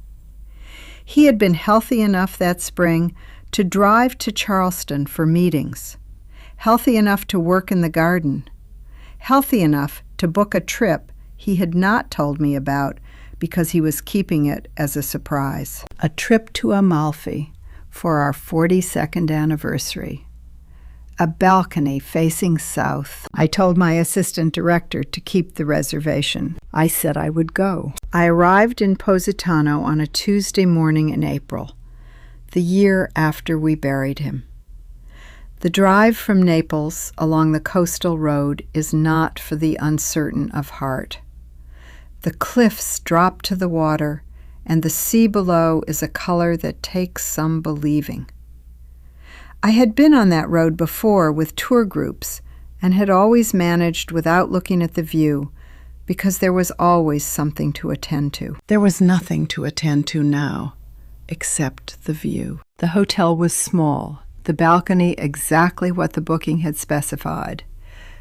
He had been healthy enough that spring to drive to Charleston for meetings, healthy enough to work in the garden, healthy enough to book a trip he had not told me about because he was keeping it as a surprise. A trip to Amalfi for our 42nd anniversary. A balcony facing south. I told my assistant director to keep the reservation. I said I would go. I arrived in Positano on a Tuesday morning in April, the year after we buried him. The drive from Naples along the coastal road is not for the uncertain of heart. The cliffs drop to the water, and the sea below is a color that takes some believing. I had been on that road before with tour groups and had always managed without looking at the view because there was always something to attend to. There was nothing to attend to now except the view. The hotel was small, the balcony exactly what the booking had specified,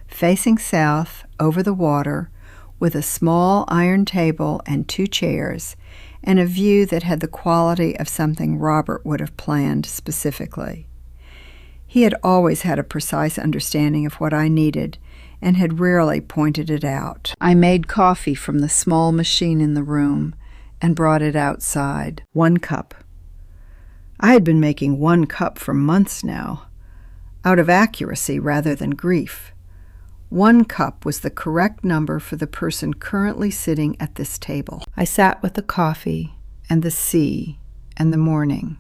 facing south over the water with a small iron table and 2 chairs, and a view that had the quality of something Robert would have planned specifically. He had always had a precise understanding of what I needed and had rarely pointed it out. I made coffee from the small machine in the room and brought it outside. 1 cup. I had been making 1 cup for months now, out of accuracy rather than grief. 1 cup was the correct number for the person currently sitting at this table. I sat with the coffee and the sea and the morning,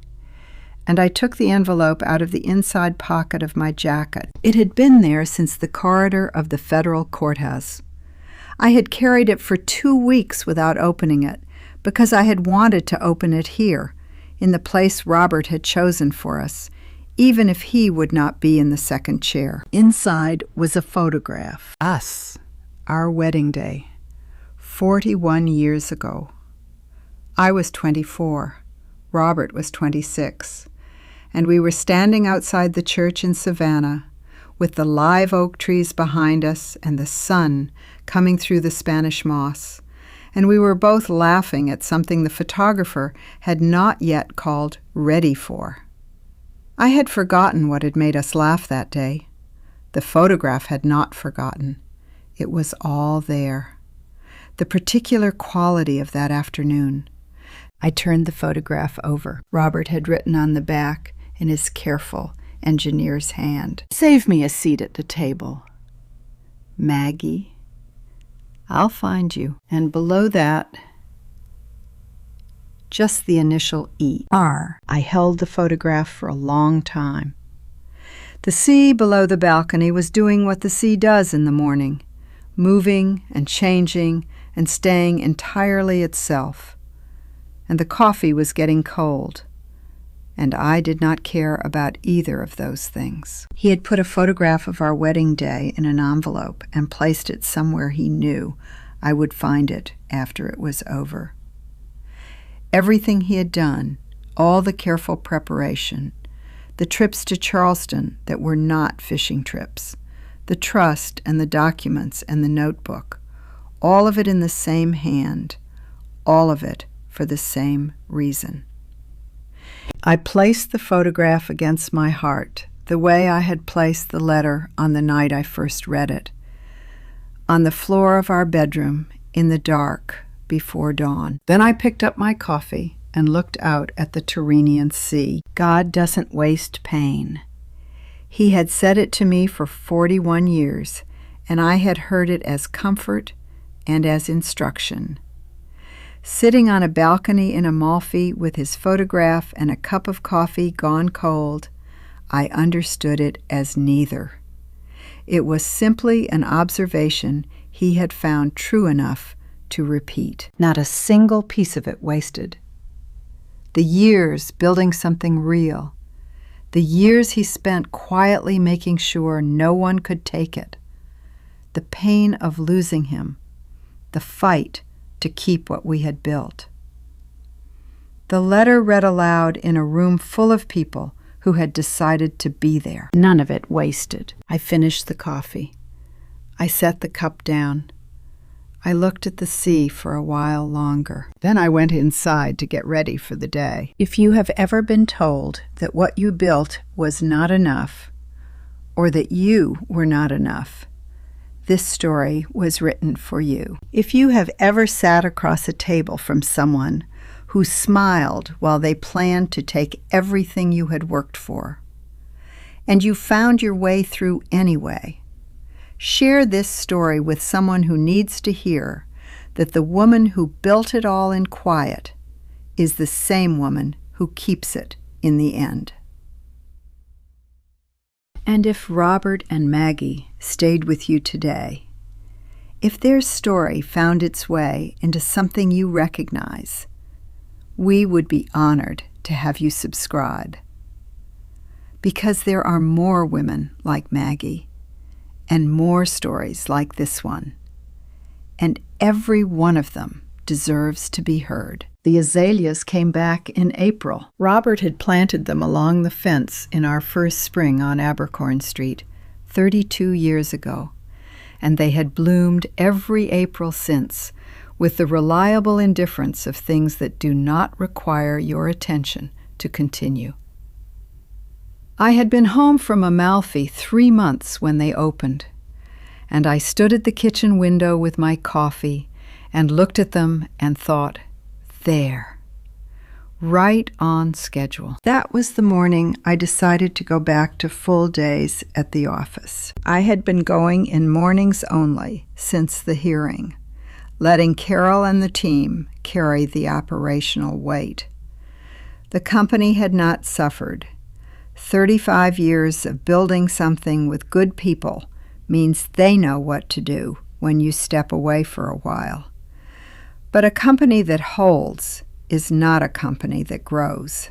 and I took the envelope out of the inside pocket of my jacket. It had been there since the corridor of the federal courthouse. I had carried it for 2 weeks without opening it, because I had wanted to open it here, in the place Robert had chosen for us, even if he would not be in the second chair. Inside was a photograph. Us, our wedding day, 41 years ago. I was 24. Robert was 26. And we were standing outside the church in Savannah, with the live oak trees behind us and the sun coming through the Spanish moss. And we were both laughing at something the photographer had not yet called ready for. I had forgotten what had made us laugh that day. The photograph had not forgotten. It was all there. The particular quality of that afternoon. I turned the photograph over. Robert had written on the back in his careful engineer's hand, "Save me a seat at the table. Maggie, I'll find you." And below that, just the initial E, R. I held the photograph for a long time. The sea below the balcony was doing what the sea does in the morning, moving and changing and staying entirely itself. And the coffee was getting cold, and I did not care about either of those things. He had put a photograph of our wedding day in an envelope and placed it somewhere he knew I would find it after it was over. Everything he had done, all the careful preparation, the trips to Charleston that were not fishing trips, the trust and the documents and the notebook, all of it in the same hand, all of it for the same reason. I placed the photograph against my heart, the way I had placed the letter on the night I first read it, on the floor of our bedroom in the dark before dawn. Then I picked up my coffee and looked out at the Tyrrhenian Sea. God doesn't waste pain. He had said it to me for 41 years, and I had heard it as comfort and as instruction. Sitting on a balcony in Amalfi with his photograph and a cup of coffee gone cold, I understood it as neither. It was simply an observation he had found true enough to repeat. Not a single piece of it wasted. The years building something real, the years he spent quietly making sure no one could take it, the pain of losing him, the fight to keep what we had built. The letter read aloud in a room full of people who had decided to be there. None of it wasted. I finished the coffee. I set the cup down. I looked at the sea for a while longer. Then I went inside to get ready for the day. If you have ever been told that what you built was not enough, or that you were not enough, this story was written for you. If you have ever sat across a table from someone who smiled while they planned to take everything you had worked for, and you found your way through anyway, share this story with someone who needs to hear that the woman who built it all in quiet is the same woman who keeps it in the end. And if Robert and Maggie stayed with you today, if their story found its way into something you recognize, we would be honored to have you subscribe. Because there are more women like Maggie, and more stories like this one, and every one of them deserves to be heard. The azaleas came back in April. Robert had planted them along the fence in our first spring on Abercorn Street 32 years ago, and they had bloomed every April since, with the reliable indifference of things that do not require your attention to continue. I had been home from Amalfi 3 months when they opened, and I stood at the kitchen window with my coffee and looked at them and thought, there, right on schedule. That was the morning I decided to go back to full days at the office. I had been going in mornings only since the hearing, letting Carol and the team carry the operational weight. The company had not suffered. 35 years of building something with good people means they know what to do when you step away for a while. But a company that holds is not a company that grows,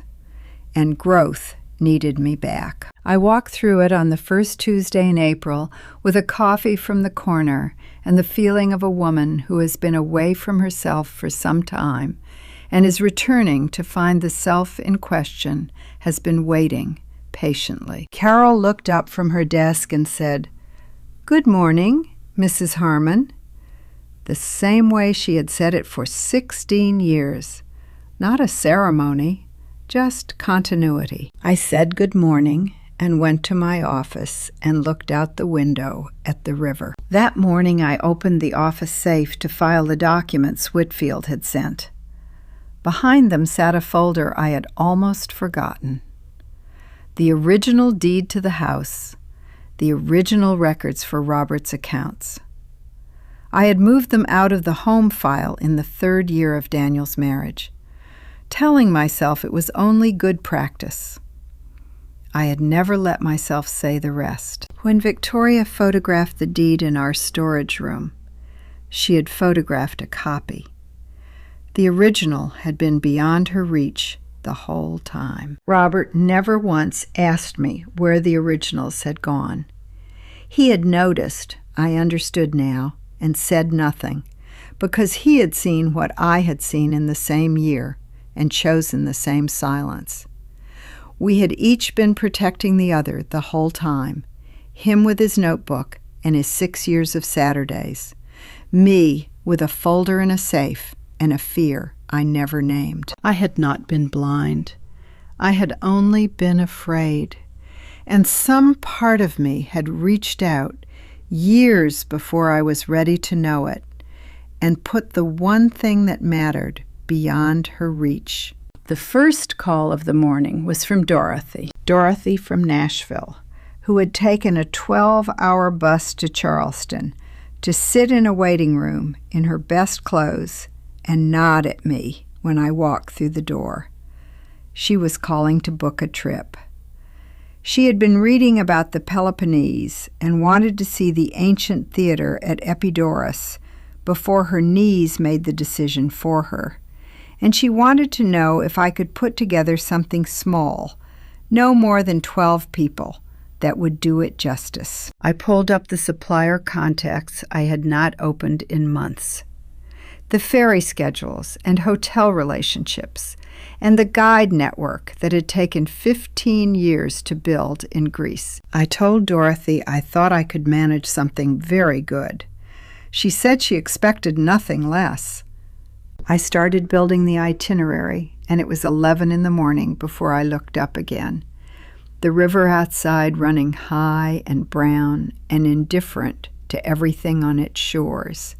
and growth needed me back. I walked through it on the first Tuesday in April with a coffee from the corner and the feeling of a woman who has been away from herself for some time and is returning to find the self in question has been waiting patiently. Carol looked up from her desk and said, "Good morning, Mrs. Harmon," the same way she had said it for 16 years. Not a ceremony, just continuity. I said good morning and went to my office and looked out the window at the river. That morning I opened the office safe to file the documents Whitfield had sent. Behind them sat a folder I had almost forgotten. The original deed to the house, the original records for Robert's accounts. I had moved them out of the home file in the 3rd year of Daniel's marriage, telling myself it was only good practice. I had never let myself say the rest. When Victoria photographed the deed in our storage room, she had photographed a copy. The original had been beyond her reach the whole time. Robert never once asked me where the originals had gone. He had noticed, I understood now, and said nothing, because he had seen what I had seen in the same year and chosen the same silence. We had each been protecting the other the whole time, him with his notebook and his 6 years of Saturdays, me with a folder in a safe and a fear I never named. I had not been blind. I had only been afraid, and some part of me had reached out years before I was ready to know it, and put the one thing that mattered beyond her reach. The first call of the morning was from Dorothy from Nashville, who had taken a 12-hour bus to Charleston to sit in a waiting room in her best clothes and nod at me when I walked through the door. She was calling to book a trip. She had been reading about the Peloponnese and wanted to see the ancient theater at Epidaurus before her knees made the decision for her, and she wanted to know if I could put together something small, no more than 12 people, that would do it justice. I pulled up the supplier contacts I had not opened in months, the ferry schedules and hotel relationships, and the guide network that had taken 15 years to build in Greece. I told Dorothy I thought I could manage something very good. She said she expected nothing less. I started building the itinerary, and it was 11 in the morning before I looked up again. The river outside running high and brown and indifferent to everything on its shores.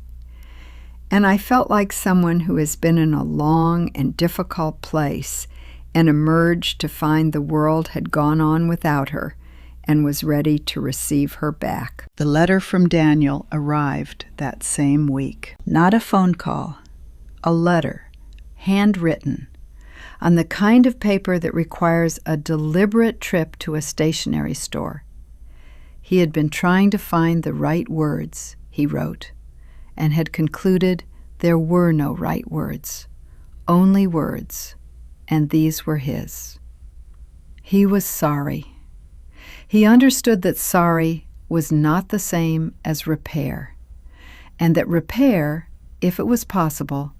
And I felt like someone who has been in a long and difficult place and emerged to find the world had gone on without her and was ready to receive her back. The letter from Daniel arrived that same week. Not a phone call, a letter, handwritten, on the kind of paper that requires a deliberate trip to a stationery store. He had been trying to find the right words, he wrote, and had concluded there were no right words, only words, and these were his. He was sorry. He understood that sorry was not the same as repair, and that repair, if it was possible,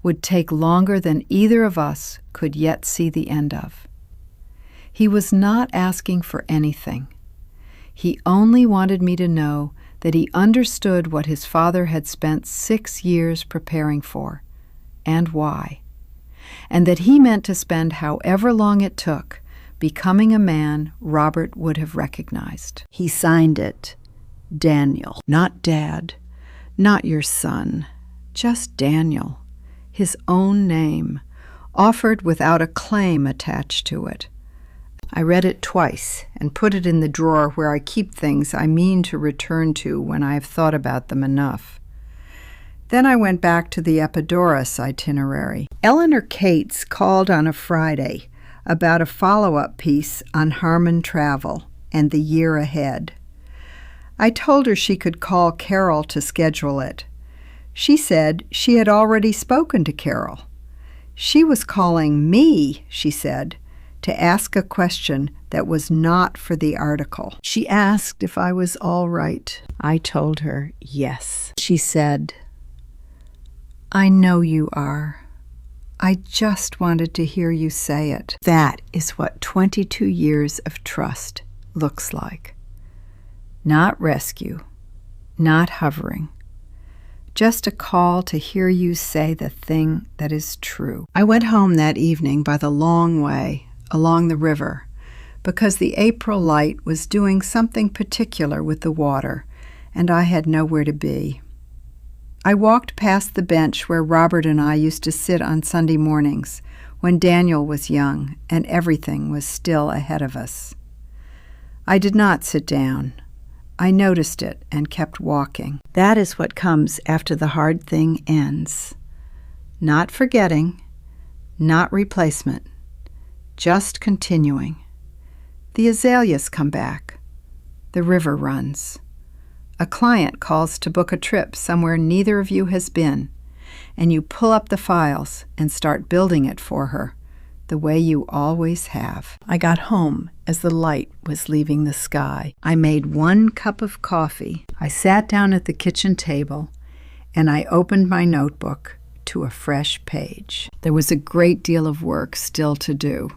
would take longer than either of us could yet see the end of. He was not asking for anything. He only wanted me to know that he understood what his father had spent 6 years preparing for, and why, and that he meant to spend however long it took becoming a man Robert would have recognized. He signed it, Daniel, not Dad, not your son, just Daniel, his own name, offered without a claim attached to it. I read it twice and put it in the drawer where I keep things I mean to return to when I have thought about them enough. Then I went back to the Epidaurus itinerary. Eleanor Cates called on a Friday about a follow-up piece on Harmon travel and the year ahead. I told her she could call Carol to schedule it. She said she had already spoken to Carol. She was calling me, she said, to ask a question that was not for the article. She asked if I was all right. I told her yes. She said, "I know you are. I just wanted to hear you say it." That is what 22 years of trust looks like. Not rescue, not hovering. Just a call to hear you say the thing that is true. I went home that evening by the long way along the river because the April light was doing something particular with the water, and I had nowhere to be. I walked past the bench where Robert and I used to sit on Sunday mornings when Daniel was young and everything was still ahead of us. I did not sit down. I noticed it and kept walking. That is what comes after the hard thing ends. Not forgetting, not replacement, just continuing. The azaleas come back. The river runs. A client calls to book a trip somewhere neither of you has been, and you pull up the files and start building it for her, the way you always have. I got home as the light was leaving the sky. I made 1 cup of coffee. I sat down at the kitchen table, and I opened my notebook to a fresh page. There was a great deal of work still to do.